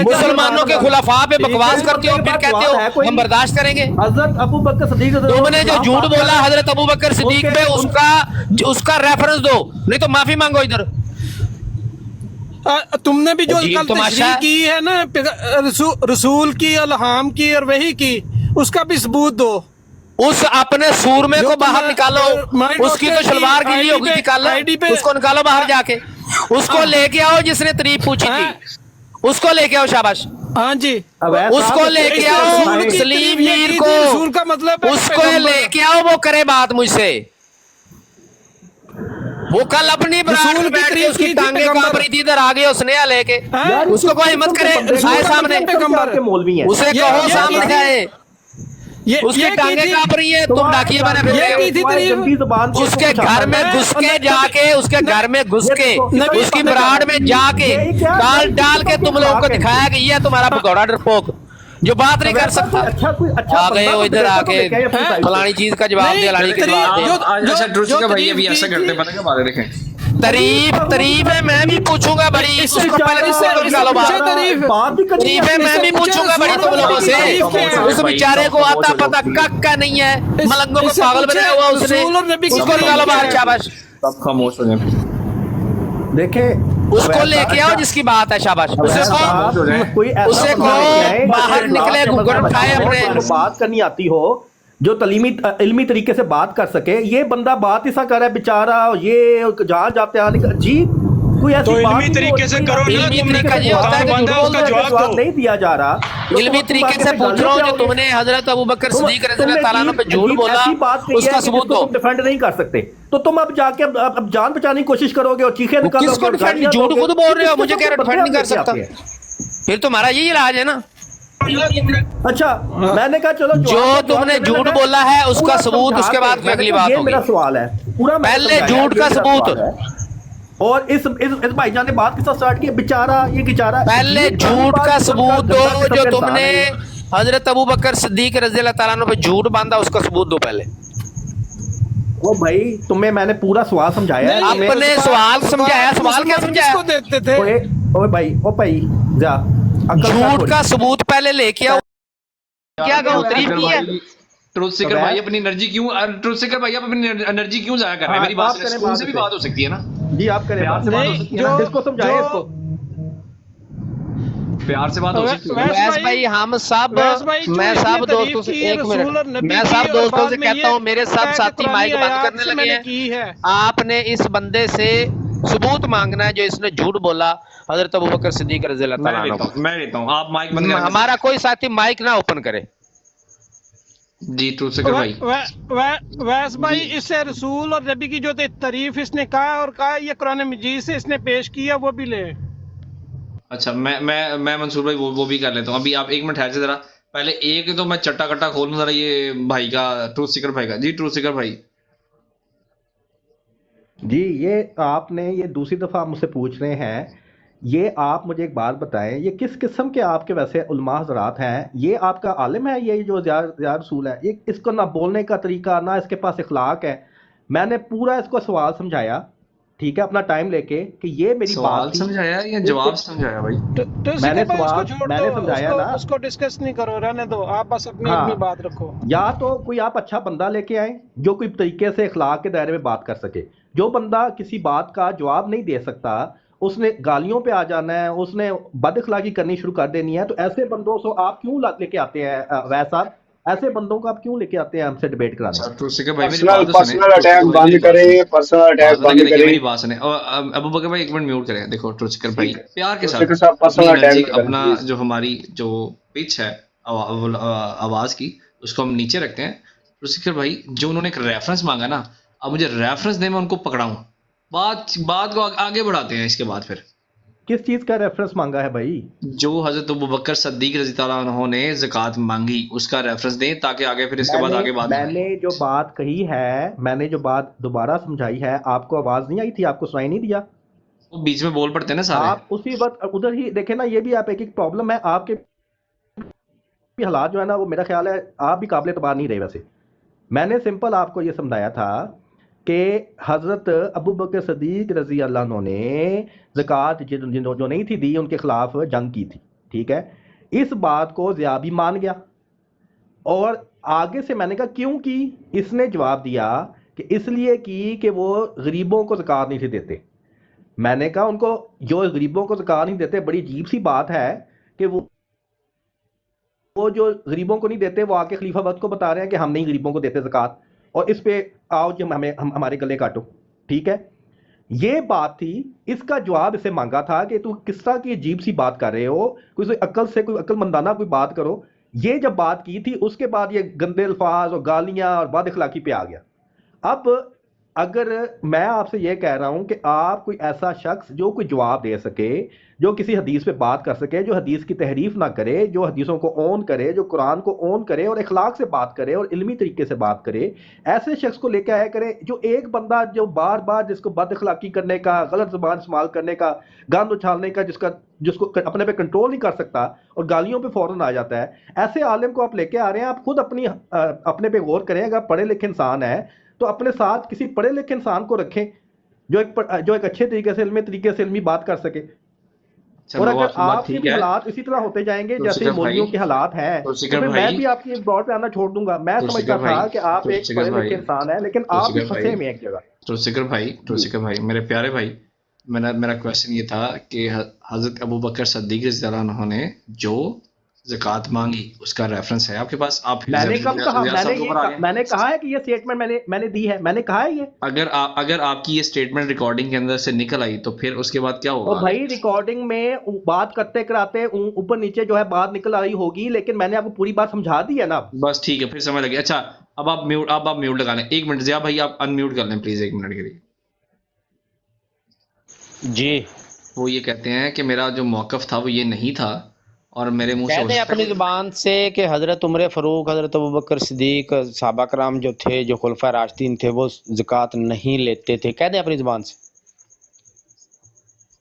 مسلمانوں کے خلفاء پہ بکواس کرتے ہو، پھر کہتے ہو ہم برداشت کریں گے. حضرت ابوبکر صدیق، تم نے جو جھوٹ بولا حضرت ابوبکر صدیق پہ، اس کا ریفرنس دو، نہیں تو معافی مانگو ادھر. تم نے بھی جو کل تشریح کی ہے نا رسول کی، الہام کی اور وحی کی، اس کا بھی ثبوت دو. اس اپنے سورمے کو باہر نکالو، اس کی تو شلوار گیلی ہوگی، نکالو اس کو، نکالو باہر جا کے. اس کو لے کے آؤ جس نے تعریف پوچھی تھی، اس کو لے کے آؤ. شاباش. ہاں جی، اس کو لے کے آؤ، سلیم میر کو، رسول کا مطلب اس کو لے کے آؤ، وہ کرے بات مجھ سے. وہ کل اپنی براد میں بیٹھ کے اس کی ٹانگیں کانپ رہی تھی، ادھر آگے اس نیا لے کے. اس کو کوئی ہمت کرے آئے سامنے، اسے کہو سامنے آئے. اس کی ٹانگیں کانپ رہی ہیں، تم ڈاکیے بنے پھر رہے ہو. اس کے گھر میں گھس کے جا کے، اس کے گھر میں گھس کے، اس کی براڈ میں جا کے ڈال کے تم لوگوں کو دکھایا کہ یہ تمہارا بھگوڑا ڈرپوک جو بات نہیں کر سکتا. آ گئے ہو ادھر آ کے فلانی چیز کا جواب دے، فلانی کا جواب دے. اچھا ٹروسی کا بھائی ابھی ایسا کرتے ہیں، پتہ کیا بات ہے، دیکھیں تعریف ہے، میں بھی پوچھوں گا بڑی. اس کو پہلے نکالو باہر. تعریف ہے، میں بھی پوچھوں گا بڑی تم لوگوں سے. اس بیچارے کو آتا پتا کک کا نہیں ہے، ملنگوں کو پاگل بنایا ہوا اس نے. اس کو نکالو باہر. شاباش، سب خاموش ہو جائیں. دیکھیں اس کو لے کے آؤ جس کی بات ہے. شاباش، اسے کو باہر نکلے، گھگن اٹھائے اپنے. بات کرنی آتی ہو، جو علمی طریقے سے بات کر سکے. یہ بندہ بات ایسا کر رہا ہے بیچارہ، یہ جہاں جاتے ہیں جی کوئی ایسی بات علمی طریقے سے کرو. علمی طریقہ یہ ہوتا ہے کہ جواب نہیں دیا جا رہا. علمی طریقے سے پوچھ رہا ہوں، جو تم نے حضرت ابوبکر صدیق رضی اللہ تعالیٰ عنہ پہ جھوٹ بولا، اس کا ثبوت دو. ڈیفینڈ نہیں کر سکتے تو تم اب جا کے اب جان بچانے کی کوشش کرو گے اور چیخیں نکالو. کس کو ڈیفینڈ؟ جھوٹ خود بول رہے ہو، مجھے کہہ رہے ڈیفینڈ نہیں کر سکتا. پھر تمہارا یہی علاج ہے نا. اچھا میں نے کہا چلو جو تم نے جھوٹ بولا ہے اس کا ثبوت، اس کے بعد میں اگلی بات ہوگی. میرا سوال ہے پورا، پہلے جھوٹ کا ثبوت. اور اس بھائی جان نے بات کے ساتھ سٹارٹ کی، بیچارہ یہ بیچارہ. پہلے جھوٹ کا ثبوت دو، جو تم نے حضرت ابوبکر صدیق رضی اللہ تعالیٰ عنہ پہ جھوٹ باندھا، اس کا ثبوت دو پہلے. وہ بھائی تمہیں میں نے پورا سوال سمجھایا ہے. اپنے سوال سمجھایا. سوال کیا سمجھایا؟ اوے بھائی جا جھوٹ کا ثبوت پہلے لے کے آؤ. کیا کہوں، تعریف کی ہے. ٹروت سیکر بھائی اپنی انرجی کیوں، ٹروت سیکر بھائی آپ اپنی انرجی کیوں ضائع کر رہے ہیں؟ میری بات سے سکون سے بھی بات ہو سکتی ہے نا. جی آپ کریں، پیار سے بات ہو سکتی ہے نا. اس کو سمجھائیں، اس کو پیار سے بات ہو سکتی ہے. ویس بھائی ہم سب، میں سب دوستوں سے ایک منٹ، میں سب دوستوں سے کہتا ہوں، میرے سب ساتھی مائک بند کرنے لگے ہیں. آپ نے اس بندے سے ثبوت مانگنا ہے جو اس نے جھوٹ بولا حضرت ابوبکر صدیق رضی اللہ تعالیٰ عنہ. میں لیتا ہوں، آپ مائک بند کریں. ہمارا کوئی ساتھی مائک نہ اوپن کرے. جی ٹروت سیکر بھائی. ویس بھائی اس سے رسول اور نبی کی جو تعریف اس نے کہا اور کہا یہ قرآن مجید سے اس نے پیش کیا، وہ بھی لے. اچھا میں منصور بھائی وہ بھی کر لیتا ہوں. ابھی آپ ایک منٹ ٹھہر سے ذرا، پہلے ایک تو میں چٹا کٹا کھولوں ذرا یہ بھائی کا، ٹروت سیکر بھائی کا. جی ٹروت سیکر بھائی. جی یہ آپ نے یہ دوسری دفعہ مجھ سے پوچھ رہے ہیں. یہ آپ مجھے ایک بات بتائیں، یہ کس قسم کے آپ کے ویسے علماء حضرات ہیں؟ یہ آپ کا عالم ہے یہ جو ضیاء رسول ہے؟ یہ اس کو نہ بولنے کا طریقہ، نہ اس کے پاس اخلاق ہے. میں نے پورا اس کو سوال سمجھایا، ٹھیک ہے, اپنا ٹائم لے کے کہ یہ میری سوال بات تھی. سمجھایا یا جواب سمجھایا بھائی؟ تو میں نے ذکر بھائی اس کو سوال چھوڑ میں دو, نے سمجھایا نا. اس کو ڈسکس نہیں کرو, رہنے دو, آپ بس اپنی ہاں, اپنی بات رکھو. یا تو کوئی آپ اچھا بندہ لے کے آئیں جو کوئی طریقے سے اخلاق کے دائرے میں بات کر سکے. جو بندہ کسی بات کا جواب نہیں دے سکتا, اس نے گالیوں پہ آ جانا ہے, اس نے بد اخلاقی کرنی شروع کر دینی ہے, تو ایسے بندوں سے آپ کیوں لے کے آتے ہیں ویسا, ایسے بندوں کو آپ کیوں لے کے آتے ہیں ہم سے ڈیبیٹ کرانے؟ اچھا ٹروت سیکر بھائی میری پرسنل بات تو سنیں. پرسنل ٹروت سیکر اٹیک بھائی بند میری بات کریں، سنیں. پرسنل بات اٹیک بتا بند کے دیکھیے کریں. میری بات سنیں. اور ابو بکر بھائی ایک منٹ میوٹ کریں. دیکھو ٹروت سیکر بھائی ٹھیک ہے، پیار کے تو ساتھ سیکر صاحب اپنی پرسنل انرجی اٹیک نہ کریں اپنا پلیز. جو ہماری جو پچ ہے آواز کی اس کو ہم نیچے رکھتے ہیں. ٹروت سیکر بھائی جو انہوں نے ایک ریفرنس مانگا نا, اب مجھے ریفرنس دے میں ان کو پکڑاؤں, بات کو آگے بڑھاتے ہیں. اس کے بعد پھر کس چیز کا ریفرنس مانگا ہے بھائی؟ جو حضرت ابوبکر صدیق رضی اللہ عنہ نے زکوٰۃ مانگی اس کا ریفرنس دیں تاکہ آگے پھر اس کے بعد آگے بات میں بڑھائیں. نے جو بات کہی ہے, میں نے جو بات دوبارہ سمجھائی ہے, آپ کو آواز نہیں آئی تھی, آپ کو سنائی نہیں دیا؟ وہ بیچ میں بول پڑتے ہیں نا سارے. آپ اسی وقت ادھر ہی دیکھیں نا. یہ بھی آپ ایک پرابلم ہے, آپ کے بھی حالات جو ہے نا, وہ میرا خیال ہے آپ بھی قابل اعتبار نہیں رہے. ویسے میں نے سمپل آپ کو یہ سمجھایا تھا کہ حضرت ابوبکر صدیق رضی اللہ عنہ نے زکوٰۃ جو نہیں تھی دی, ان کے خلاف جنگ کی تھی. ٹھیک ہے, اس بات کو ضیاء بھی مان گیا, اور آگے سے میں نے کہا کیوں کی, اس نے جواب دیا کہ اس لیے کی کہ وہ غریبوں کو زکوٰۃ نہیں تھے دیتے. میں نے کہا ان کو جو غریبوں کو زکوٰۃ نہیں دیتے, بڑی عجیب سی بات ہے کہ وہ جو غریبوں کو نہیں دیتے وہ آ کے خلیفہ وقت کو بتا رہے ہیں کہ ہم نہیں غریبوں کو دیتے زکوٰۃ, اور اس پہ آؤ جی ہمارے گلے کاٹو. ٹھیک ہے, یہ بات تھی. اس کا جواب اسے مانگا تھا کہ تو کس طرح کی عجیب سی بات کر رہے ہو, کوئی عقل سے, کوئی عقل مندانہ کوئی بات کرو. یہ جب بات کی تھی اس کے بعد یہ گندے الفاظ اور گالیاں اور بد اخلاقی پہ آ گیا. اب اگر میں آپ سے یہ کہہ رہا ہوں کہ آپ کوئی ایسا شخص جو کوئی جواب دے سکے, جو کسی حدیث پہ بات کر سکے, جو حدیث کی تحریف نہ کرے, جو حدیثوں کو اون کرے, جو قرآن کو اون کرے اور اخلاق سے بات کرے اور علمی طریقے سے بات کرے, ایسے شخص کو لے کے آیا کرے. جو ایک بندہ جو بار بار جس کو بد اخلاقی کرنے کا, غلط زبان استعمال کرنے کا, گند اچھالنے کا, جس کو اپنے پہ کنٹرول نہیں کر سکتا اور گالیوں پہ فوراً آ جاتا ہے, ایسے عالم کو آپ لے کے آ رہے ہیں. آپ خود اپنے پہ غور کریں. اگر پڑھے لکھے انسان ہے تو اپنے ساتھ کسی پڑھے لکھے انسان کو رکھیں جو ایک اچھے طریقے سے, علمی بات کر سکے. اور اگر آپ کے بھی حالات اسی طرح ہوتے جائیں گے جیسے مولویوں کے حالات ہیں, تو پھر میں بھی آپ کی دور پہ آنا چھوڑ دوں گا. میں سمجھتا تھا کہ آپ ایک پڑھے لکھے انسان ہیں, لیکن آپ بھی پھنسے ہوئے ہیں ایک جگہ. ٹروت سیکر بھائی میرے پیارے بھائی, میرا کویشچن یہ تھا کہ حضرت ابوبکر صدیق رضی اللہ عنہ نے جو زکوٰۃ مانگی اس کا ریفرنس ہے آپ کے پاس؟ آپ میں نے کب کہا, میں نے کہا ہے کہ یہ اسٹیٹمنٹ میں نے دی ہے, میں نے کہا ہے یہ. اگر آپ کی یہ اسٹیٹمنٹ ریکارڈنگ کے اندر سے نکل آئی تو پھر اس کے بعد کیا ہوگا؟ اور بھائی ریکارڈنگ میں بات کرتے کراتے اوپر نیچے جو ہے بات نکل آئی ہوگی, لیکن میں نے آپ کو پوری بات سمجھا دی ہے نا. بس ٹھیک ہے, پھر سمجھ لگی. اچھا اب آپ میوٹ لگا لیں. ایک منٹ ضیاء بھائی آپ ان میوٹ کر لیں پلیز, ایک منٹ کے لیے. جی وہ یہ کہتے ہیں کہ میرا جو موقف تھا وہ یہ نہیں تھا, اور میرے منہ کہہ دیں اپنی زبان سے کہ حضرت عمر فاروق, حضرت ابوبکر صدیق, صحابہ کرام جو تھے, جو خلفائے راشدین تھے, وہ زکوٰۃ نہیں لیتے تھے. کہہ دیں اپنی زبان سے.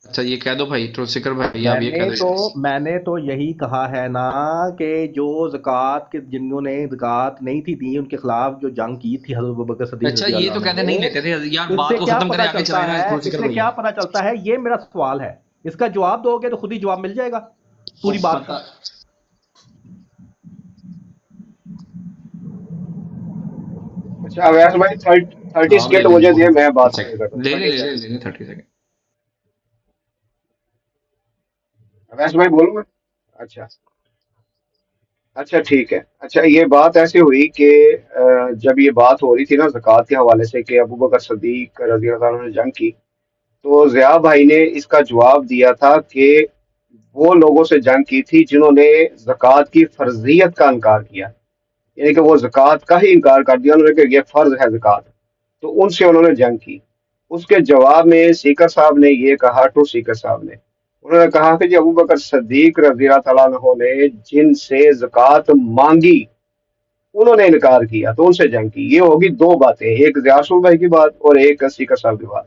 اچھا یہ کہہ دو بھائی ٹروت سیکر بھائی, آپ یہ کہہ دو. میں نے تو یہی کہا ہے نا کہ جو زکوٰۃ کے جنہوں نے زکوٰۃ نہیں تھی دی, ان کے خلاف جو جنگ کی تھی حضرت ابوبکر صدیق. اچھا یہ تو کہتے نہیں لیتے تھے یار, بات کو ختم کریں, آگے چلائیں نا. اس سے کیا پتہ چلتا ہے, یہ میرا سوال ہے. اس کا جواب دو گے تو خود ہی جواب مل جائے گا پوری بات کا. اچھا اویس بھائی 30 سیکنڈ مجھے دیے, میں بات لے 30 سیکنڈ. اویس بھائی بولوں گا. اچھا ٹھیک ہے. اچھا یہ بات ایسی ہوئی کہ جب یہ بات ہو رہی تھی نا زکوٰۃ کے حوالے سے کہ ابوبکر صدیق رضی اللہ عنہ نے جنگ کی, تو ضیاء بھائی نے اس کا جواب دیا تھا کہ وہ لوگوں سے جنگ کی تھی جنہوں نے زکوٰۃ کی فرضیت کا انکار کیا, یعنی کہ وہ زکوٰۃ کا ہی انکار کر دیا انہوں نے کہ یہ فرض ہے زکوٰۃ, تو ان سے انہوں نے جنگ کی. اس کے جواب میں سیکر صاحب نے یہ کہا, ٹو سیکر صاحب نے, انہوں نے کہا کہ جی ابوبکر صدیق رضی اللہ تعالیٰ عنہ نے جن سے زکوٰۃ مانگی انہوں نے انکار کیا تو ان سے جنگ کی. یہ ہوگی دو باتیں, ایک ضیاء رسول بھائی کی بات اور ایک سیکر صاحب کی بات.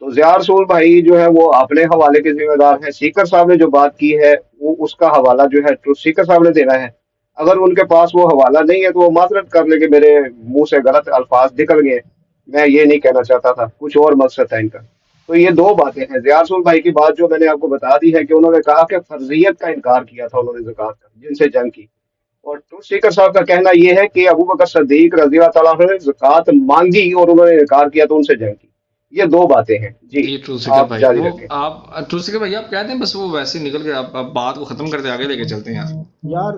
تو ضیاء رسول بھائی جو ہے وہ اپنے حوالے کے ذمہ دار ہیں, سیکر صاحب نے جو بات کی ہے وہ اس کا حوالہ جو ہے تو سیکر صاحب نے دینا ہے. اگر ان کے پاس وہ حوالہ نہیں ہے تو وہ معذرت کر لے کہ میرے منہ سے غلط الفاظ نکل گئے, میں یہ نہیں کہنا چاہتا تھا, کچھ اور مقصد ہے ان کا. تو یہ دو باتیں ہیں. ضیاء رسول بھائی کی بات جو میں نے آپ کو بتا دی ہے کہ انہوں نے کہا کہ فرضیت کا انکار کیا تھا انہوں نے زکوٰۃ کا، جن سے جنگ کی. اور ٹروتھ سیکر صاحب کا کہنا یہ ہے کہ ابو بکر صدیق رضی اللہ تعالیٰ عنہ نے زکوٰۃ مانگی اور انہوں نے انکار کیا تو ان سے جنگ کی. یہ دو باتیں ہیں. جی ٹروتھ سیکر آپ بھائی، جاری وہ رکھیں. آپ ٹروتھ سیکر بھائی آپ کہتے ہیں بس وہ ویسے نکل گئے. آپ بات کو ختم کرتے آگے لے کے چلتے ہیں یار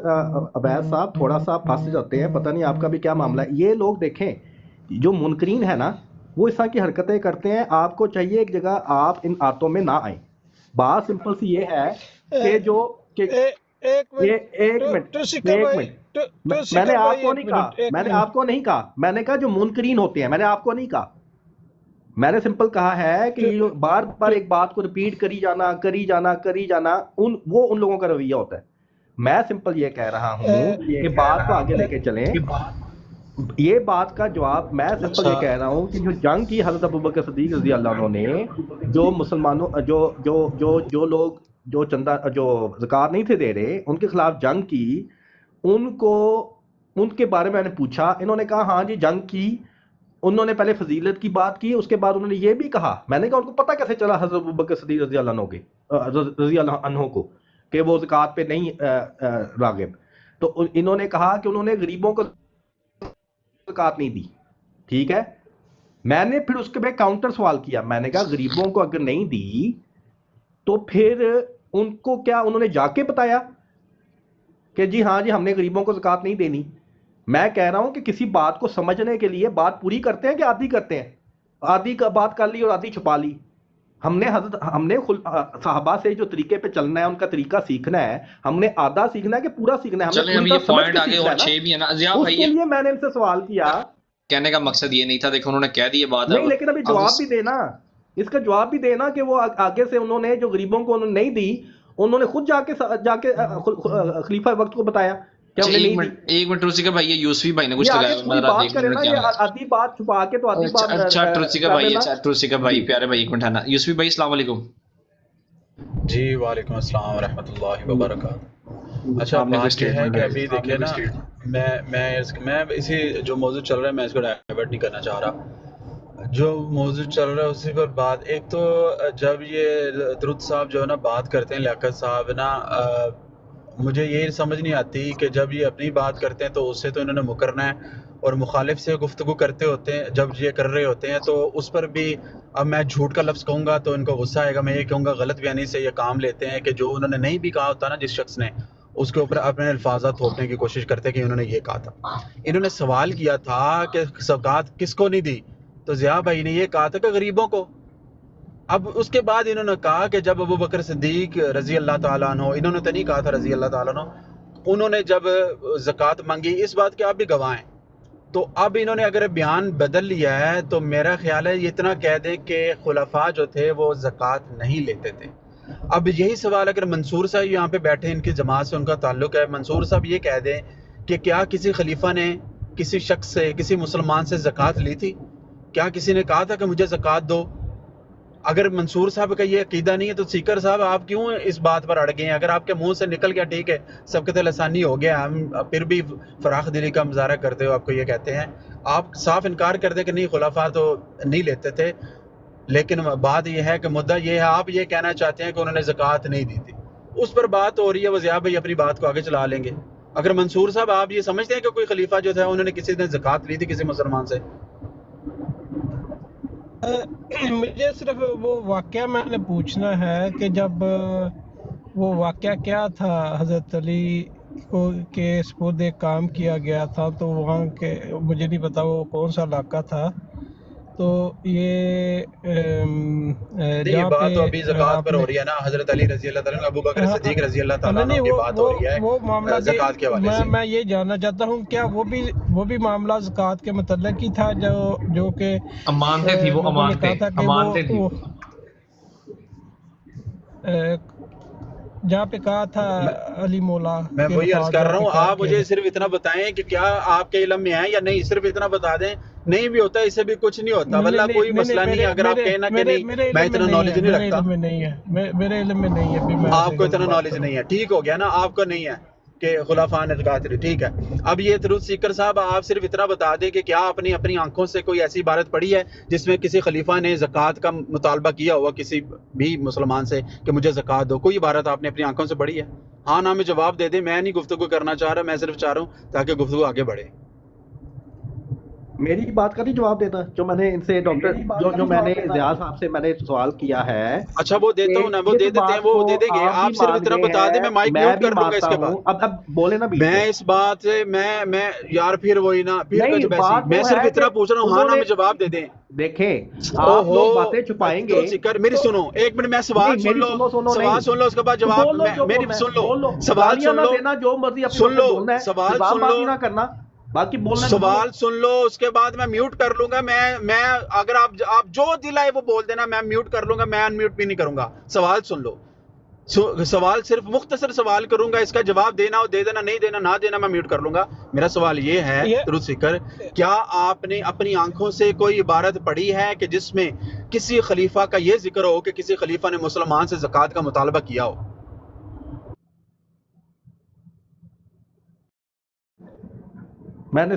عبید صاحب تھوڑا سا پھنس جاتے ہیں، پتہ نہیں آپ کا بھی کیا معاملہ ہے. یہ لوگ دیکھیں جو منکرین ہے نا وہ اس طرح کی حرکتیں کرتے ہیں. آپ کو چاہیے ایک جگہ آپ ان آتوں میں نہ آئیں. بات سمپل سی یہ ہے کہ جو ایک منٹ میں نے آپ کو نہیں کہا، میں نے آپ کو نہیں کہا، میں نے کہا جو منکرین ہوتے ہیں، میں نے آپ کو نہیں کہا. میں نے سمپل کہا ہے کہ بار بار ایک بات کو ریپیٹ کری جانا وہ ان لوگوں کا رویہ ہوتا ہے. میں سمپل یہ کہہ رہا ہوں کہ بات کو آگے لے کے چلیں. یہ بات کا جواب میں سمپل یہ کہہ رہا ہوں کہ جو جنگ کی حضرت ابوبکر صدیق رضی اللہ عنہ نے، جو مسلمانوں جو لوگ جو چندہ جو زکوٰۃ نہیں تھے دے رہے ان کے خلاف جنگ کی، ان کے بارے میں نے پوچھا. انہوں نے کہا ہاں جی جنگ کی. انہوں نے پہلے فضیلت کی بات کی، اس کے بعد انہوں نے یہ بھی کہا. میں نے کہا ان کو پتہ کیسے چلا حضرت ابوبکر صدیق رضی اللہ عنہ کو کہ وہ زکوٰۃ پہ نہیں راغب؟ تو انہوں نے کہا کہ انہوں نے غریبوں کو زکوٰۃ نہیں دی. ٹھیک ہے، میں نے پھر اس کے بعد کاؤنٹر سوال کیا. میں نے کہا غریبوں کو اگر نہیں دی تو پھر ان کو کیا انہوں نے جا کے بتایا کہ جی ہاں جی ہم نے غریبوں کو زکوٰۃ نہیں دینی؟ میں کہہ رہا ہوں کہ کسی بات کو سمجھنے کے لیے بات پوری کرتے ہیں کہ آدھی کرتے ہیں؟ آدھی کا بات کر لی اور آدھی چھپا لی. ہم نے صحابہ سے جو طریقے پہ چلنا ہے، ان کا طریقہ سیکھنا ہے. ہم نے آدھا سیکھنا ہے کہ پورا سیکھنا ہے. چلیں اب یہ پوائنٹ آگے اور 6 بھی ہے نا ضیاء اس بھائی. کے لیے میں نے ان سے سوال کیا. کہنے کا مقصد یہ نہیں تھا، دیکھو انہوں نے کہہ دی یہ بات نہیں، لیکن ابھی جواب بھی دینا، اس کا جواب بھی دینا کہ وہ آگے سے انہوں نے جو غریبوں کو انہوں نے نہیں دی، انہوں نے خود جا کے خلیفہ وقت کو بتایا کہ ہم نے نہیں دی. ایک منٹ ٹروتھ سیکر بھائی، یہ یوسفی بھائی نے کچھ بات کرے نا، یہ آدھی بات چھپا کے تو آدھی بات. اچھا ٹروتھ سیکر بھائی پیارے بھائی ایک منٹ ہے نا. یوسفی بھائی السلام علیکم. جی وعلیکم السلام ورحمۃ اللہ وبرکاتہ. اچھا بات یہ ہے کہ ابھی دیکھیں نا، میں اسی جو موضوع چل رہا ہے میں اس کو ڈائیورٹ نہیں کرنا چاہ رہا. جو موضوع چل رہا ہے اسی پر بات. ایک تو جب یہ درود صاحب جو ہے نا بات کرتے ہیں، لیاقت صاحب نا، مجھے یہ سمجھ نہیں آتی کہ جب یہ اپنی بات کرتے ہیں تو اس سے تو انہوں نے مکرنا ہے، اور مخالف سے گفتگو کرتے ہوتے ہیں جب یہ کر رہے ہوتے ہیں تو اس پر بھی اب میں جھوٹ کا لفظ کہوں گا تو ان کو غصہ آئے گا. میں یہ کہوں گا غلط بیانی سے یہ کام لیتے ہیں کہ جو انہوں نے نہیں بھی کہا ہوتا نا، جس شخص نے، اس کے اوپر اپنے الفاظات تھوپنے کی کوشش کرتے کہ انہوں نے یہ کہا تھا. انہوں نے سوال کیا تھا کہ زکوٰۃ کس کو نہیں دی، تو ضیاء بھائی نے یہ کہا تھا کہ غریبوں کو. اب اس کے بعد انہوں نے کہا کہ جب ابو بکر صدیق رضی اللہ تعالیٰ عنہ، انہوں نے تو نہیں کہا تھا رضی اللہ تعالیٰ عنہ، انہوں نے جب زکوٰۃ مانگی، اس بات کے آپ بھی گواہ ہیں. تو اب انہوں نے اگر بیان بدل لیا ہے تو میرا خیال ہے یہ اتنا کہہ دیں کہ خلفاء جو تھے وہ زکوٰۃ نہیں لیتے تھے. اب یہی سوال اگر منصور صاحب یہاں پہ بیٹھے، ان کی جماعت سے ان کا تعلق ہے، منصور صاحب یہ کہہ دیں کہ کیا کسی خلیفہ نے کسی شخص سے، کسی مسلمان سے زکوٰۃ لی تھی؟ کیا کسی نے کہا تھا کہ مجھے زکوٰۃ دو؟ اگر منصور صاحب کا یہ عقیدہ نہیں ہے تو سیکر صاحب آپ کیوں اس بات پر اڑ گئے ہیں؟ اگر آپ کے منہ سے نکل گیا ٹھیک ہے، سبقت لسانی ہو گیا، ہم پھر بھی فراخ دلی کا مظاہرہ کرتے ہو، آپ کو یہ کہتے ہیں، آپ صاف انکار کر دیں کہ نہیں خلفاء تو نہیں لیتے تھے. لیکن بات یہ ہے کہ مدعا یہ ہے، آپ یہ کہنا چاہتے ہیں کہ انہوں نے زکوٰۃ نہیں دی تھی، اس پر بات ہو رہی ہے. وہ ضیاء بھائی اپنی بات کو آگے چلا لیں گے. اگر منصور صاحب آپ یہ سمجھتے ہیں کہ کوئی خلیفہ جو تھا انہوں نے کسی نے زکوٰۃ لی تھی کسی مسلمان سے؟ مجھے صرف وہ واقعہ میں نے پوچھنا ہے کہ جب وہ واقعہ کیا تھا حضرت علی کو کے سپرد کام کیا گیا تھا، تو وہاں کے مجھے نہیں پتا وہ کون سا علاقہ تھا. تو یہ بات تو ابھی زکوٰۃ پر ہو رہی ہے نا، حضرت علی رضی اللہ تعالیٰ عنہ، ابو بکر صدیق رضی اللہ تعالیٰ عنہ کی بات ہو رہی ہے. وہ معاملہ زکوٰۃ کے حوالے سے میں یہ جاننا چاہتا ہوں کیا وہ بھی معاملہ زکوٰۃ کے متعلق ہی تھا جو کہ امانتیں تھی، وہ امانتیں تھی جہاں پہ کہا تھا علی مولا. میں وہی عرض کر رہا ہوں، آپ مجھے صرف اتنا بتائیں کہ کیا آپ کے علم میں ہے یا نہیں، صرف اتنا بتا دیں. نہیں بھی ہوتا اس سے بھی کچھ نہیں ہوتا، واللہ کوئی مسئلہ نہیں ہے. اگر آپ کہنا کہ نہیں میں اتنا نالج نہیں رکھتا، میرے علم میں نہیں ہے، آپ کو اتنا نالج نہیں ہے، ٹھیک ہو گیا نا، آپ کو نہیں ہے. کہ خلفاء نے زکات دی، ٹھیک ہے. اب یہ تروت سیکر صاحب آپ صرف اتنا بتا دیں کہ کیا آپ نے اپنی آنکھوں سے کوئی ایسی عبارت پڑھی ہے جس میں کسی خلیفہ نے زکات کا مطالبہ کیا ہوا کسی بھی مسلمان سے کہ مجھے زکات دو؟ کوئی عبارت آپ نے اپنی آنکھوں سے پڑھی ہے؟ ہاں نہ میں جواب دے دیں. میں نہیں گفتگو کرنا چاہ رہا، میں صرف چاہ رہا ہوں تاکہ گفتگو آگے بڑھے. میری بات کا نہیں جواب دینا جو میں نے ان سے ڈاکٹر جو میں نے ریاض صاحب سے میں نے سوال کیا ہے. اچھا وہ دیتا ہوں نا، وہ دے دیتے ہیں، وہ دے دیں گے. آپ صرف اتنا بتا دیں، میں مائک میوٹ کر لوں گا اس کے بعد. اب بولے نا میں اس بات سے میں یار پھر وہی نا پھر میں صرف اتنا پوچھ رہا ہوں، ہاں نا میں جواب دے دیں. دیکھیں آپ لوگ باتیں چھپائیں گے. میری سنو ایک منٹ، میں سوال سن لو، سوال سن لو، اس کے بعد جواب میری سن لو، سوال سن لو، جو مرضی سن لو، سوال سن لو، نہ کرنا باقی بولنا. سوال سن لو، اس کے بعد میں میوٹ کر لوں گا. میں اگر آپ جو دل آئے وہ بول دینا، میں میوٹ کر لوں گا، میں ان میوٹ بھی نہیں کروں گا. سوال سن لو، سوال صرف مختصر سوال کروں گا، اس کا جواب دینا ہو دے دینا، نہیں دینا نہ دینا، میں میوٹ کر لوں گا. میرا سوال یہ ہے تروت سیکر، کیا آپ نے اپنی آنکھوں سے کوئی عبارت پڑھی ہے کہ جس میں کسی خلیفہ کا یہ ذکر ہو کہ کسی خلیفہ نے مسلمان سے زکوٰۃ کا مطالبہ کیا ہو؟ میں نے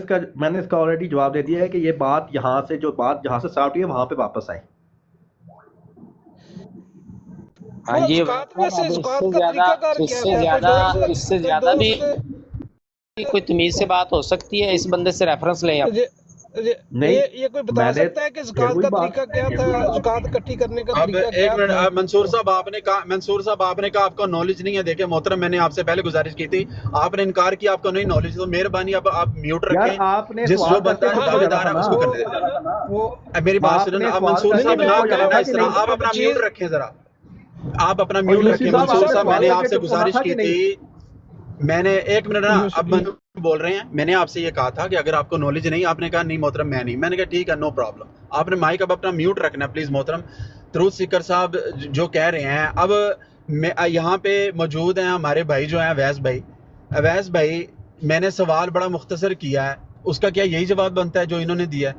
اس کا آلریڈی جواب دے دیا ہے کہ یہ بات یہاں سے جہاں سے سٹارٹ ہوئی ہے وہاں پہ واپس آئے. ہاں جی، اس سے زیادہ بھی کوئی تمیز سے بات ہو سکتی ہے. اس بندے سے ریفرنس لیں آپ. یہ کوئی بتا سکتا ہے کہ زکات کا طریقہ کیا تھا، زکات اکٹھی کرنے کا طریقہ کیا تھا؟ ایک منٹ منصور صاحب، آپ نے کہا آپ کو نالج نہیں ہے. دیکھیں محترم، میں نے آپ سے پہلے گزارش کی تھی، آپ نے انکار کیا آپ کو نہیں نالج، تو مہربانی اب آپ میوٹ رکھیں. جس جو بندہ دعویدار ہے اس کو کرنے دیں. میری بات سنیں، آپ منصور صاحب نہ کریں نا اس طرح. آپ اپنا میوٹ رکھیں ذرا، آپ اپنا میوٹ رکھیں. منصور صاحب میں نے آپ سے گزارش کی تھی، میں نے ایک منٹ نا اب بول رہے ہیں، میں نے آپ سے یہ کہا تھا کہ اگر آپ کو نالج نہیں، آپ نے کہا نہیں محترم میں نہیں. میں نے کہا ٹھیک ہے نو پرابلم. آپ نے مائک اب اپنا میوٹ رکھنا پلیز محترم. تروت سیکر صاحب جو کہہ رہے ہیں، اب یہاں پہ موجود ہیں ہمارے بھائی جو ہیں اویس بھائی، میں نے سوال بڑا مختصر کیا ہے، اس کا کیا یہی جواب بنتا ہے جو انہوں نے دیا ہے؟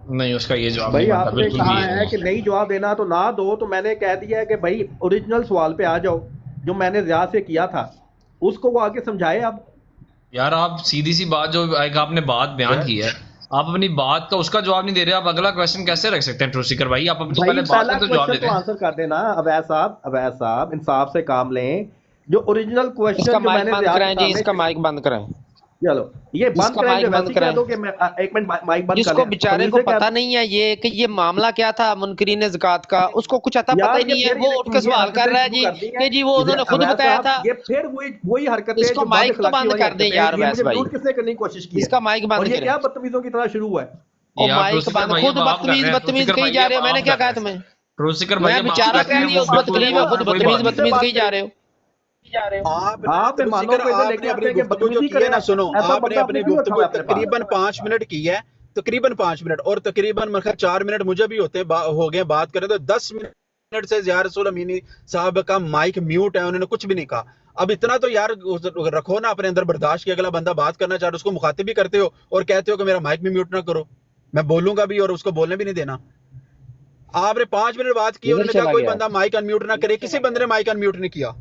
نہیں، اس کا یہ جواب بھائی آپ نے کہا ہے کہ نہیں جواب دینا تو نہ دو، تو میں نے کہہ دیا ہے کہ بھائی اوریجنل سوال پہ آ جاؤ جو میں نے ریاض سے کیا تھا، اس کو وہ آگے سمجھائے. اب یار آپ سیدھی سی بات جو ایک آپ نے بات بیان کی ہے، آپ اپنی بات کا اس کا جواب نہیں دے رہے، آپ اگلا کویسچن کیسے رکھ سکتے ہیں تروت سیکر بھائی؟ آپ پہلے بات کا تو جواب دے دیں. آنسر کر دینا. اویس صاحب انصاف سے کام لیں. جو اوریجنل کویسچن جو میں نے اس کا مائک بند کرائیں. چلو یہ بند کریں. ایک منٹ مائک بند. جس کو بیچارے کو پتہ نہیں ہے یہ کہ یہ معاملہ کیا تھا منکرین زکات کا، اس کو کچھ پتہ ہی نہیں ہے، وہ اٹھ کے سوال کر رہا ہے جی کہ جی وہ انہوں نے خود بتایا تھا. یہ پھر وہی حرکت ہے. اس کو مائک تو بند کر دیں یار ویس بھائی. کس نے کرنے کی کوشش کی؟ اس کا مائک بند کریں. یہ کیا بدتمیزوں کی طرح شروع ہوا ہے؟ اور مائک بند، خود بدتمیز کہیں جا رہے ہو. میں نے کیا کہا تمہیں؟ تروت سیکر بھائی میں بیچارہ کہہ رہی ہوں، خود بدتمیز کہیں جا رہے ہو. آپ نے اپنی گفتگو جو کی ہے نا، سنو، آپ نے اپنی گفتگو تقریباً 5 منٹ کی ہے، تقریباً 5 منٹ، اور تقریباً 4 منٹ مجھے بھی ہو گئے بات کریں تو 10 منٹ سے یا رسول امینی صاحب کا مائک میوٹ ہے، انہوں نے کچھ بھی نہیں کہا. اب اتنا تو یار رکھو نا اپنے اندر برداشت، کہ اگلا بندہ بات کرنا چاہ رہا ہے اس کو مخاطب بھی کرتے ہو اور کہتے ہو کہ میرا مائک بھی میوٹ نہ کرو. میں بولوں گا بھی اور اس کو بولنے بھی نہیں دینا. آپ نے 5 منٹ بات کی، انہوں نے کہا کوئی بندہ مائک ان میوٹ نہ کرے، کسی بندے نے مائک ان میوٹ نہیں کیا.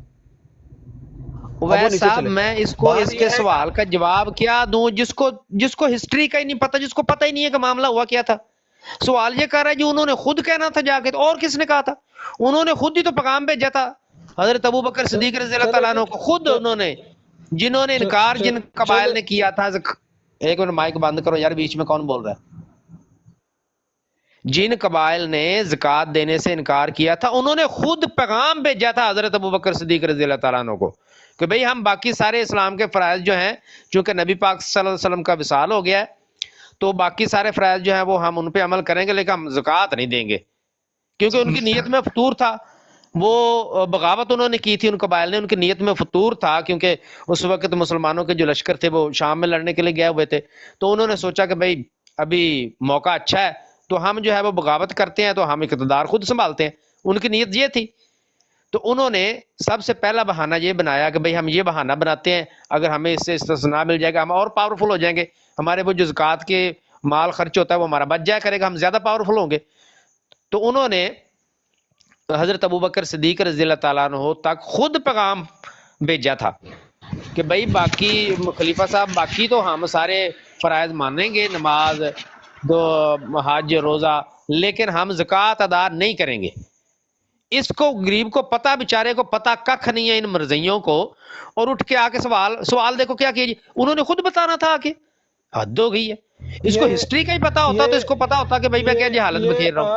ویس صاحب میں اس کو اس کے سوال کا جواب کیا دوں جس کو ہسٹری کا ہی نہیں پتا، جس کو پتہ ہی نہیں ہے کہ معاملہ ہوا کیا تھا. سوال یہ کر رہا ہے جی انہوں نے خود کہنا تھا جا کے، تو اور کس نے کہا تھا؟ انہوں نے خود ہی تو پیغام بھیجا تھا حضرت ابوبکر صدیق رضی اللہ تعالیٰ عنہ کو، خود انہوں نے، جنہوں نے انکار جن قبائل نے کیا تھا. ایک منٹ مائک بند کرو یار، بیچ میں کون بول رہا ہے؟ جن قبائل نے زکوٰۃ دینے سے انکار کیا تھا انہوں نے خود پیغام بھیجا تھا حضرت ابوبکر صدیق رضی اللہ تعالیٰ عنہ کو کہ بھئی ہم باقی سارے اسلام کے فرائض جو ہیں، چونکہ نبی پاک صلی اللہ علیہ وسلم کا وصال ہو گیا ہے تو باقی سارے فرائض جو ہیں وہ ہم ان پہ عمل کریں گے، لیکن ہم زکوٰۃ نہیں دیں گے، کیونکہ ان کی نیت میں فطور تھا. وہ بغاوت انہوں نے کی تھی ان قبائل نے، ان کی نیت میں فطور تھا، کیونکہ اس وقت مسلمانوں کے جو لشکر تھے وہ شام میں لڑنے کے لیے گئے ہوئے تھے، تو انہوں نے سوچا کہ بھئی ابھی موقع اچھا ہے تو ہم جو ہے وہ بغاوت کرتے ہیں، تو ہم اقتدار خود سنبھالتے ہیں. ان کی نیت یہ تھی. تو انہوں نے سب سے پہلا بہانہ یہ بنایا کہ بھئی ہم یہ بہانہ بناتے ہیں، اگر ہمیں اس سے استثناء مل جائے گا ہم اور پاورفل ہو جائیں گے، ہمارے وہ جو زکوٰۃ کے مال خرچ ہوتا ہے وہ ہمارا بچ جایا کرے گا، ہم زیادہ پاورفل ہوں گے. تو انہوں نے حضرت ابوبکر صدیق رضی اللہ تعالیٰ عنہ تک خود پیغام بھیجا تھا کہ بھائی باقی خلیفہ صاحب باقی تو ہم سارے فرائض مانیں گے، نماز، دو حج، روزہ، لیکن ہم زکوٰۃ ادا نہیں کریں گے. اس کو غریب کو پتا، بیچارے کو پتا ککھ نہیں ہے ان مرزیوں کو، اور اٹھ کے آ کے سوال دیکھو کیا کیا جی، انہوں نے خود بتانا تھا کہ حد ہو گئی ہے. اس کو ہسٹری کا ہی پتا ہوتا تو اس کو پتا ہوتا کہ بھائی میں کیا جہالت میں کھیل رہا ہوں.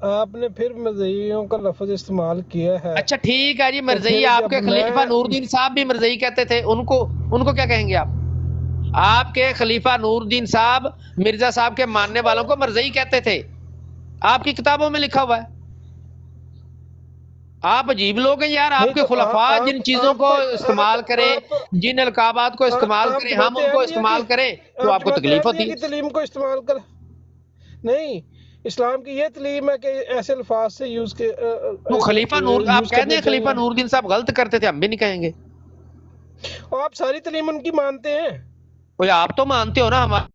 آپ نے پھر مرزائیوں کا لفظ استعمال کیا ہے. اچھا ٹھیک ہے جی، مرزائی آپ کے خلیفہ نور الدین صاحب بھی مرزائی کہتے تھے، ان کو کیا کہیں گے آپ؟ آپ کے خلیفہ نور الدین صاحب مرزا صاحب کے ماننے والوں کو مرزائی کہتے تھے، آپ کی کتابوں میں لکھا ہوا ہے. آپ عجیب لوگ ہیں یار، آپ کے خلفاء جن چیزوں کو استعمال کرے، جن القابات کو استعمال کریں، ہم ان کو استعمال کریں تو آپ کو تکلیف ہوتی ہے. تعلیم کو استعمال کر نہیں، اسلام کی یہ تعلیم ہے کہ ایسے الفاظ سے یوز کے تو خلیفہ نور، آپ کہہ دیں خلیفہ نور الدین صاحب غلط کرتے تھے، ہم بھی نہیں کہیں گے. آپ ساری تعلیم ان کی مانتے ہیں. آپ تو مانتے ہو نا، ہمارے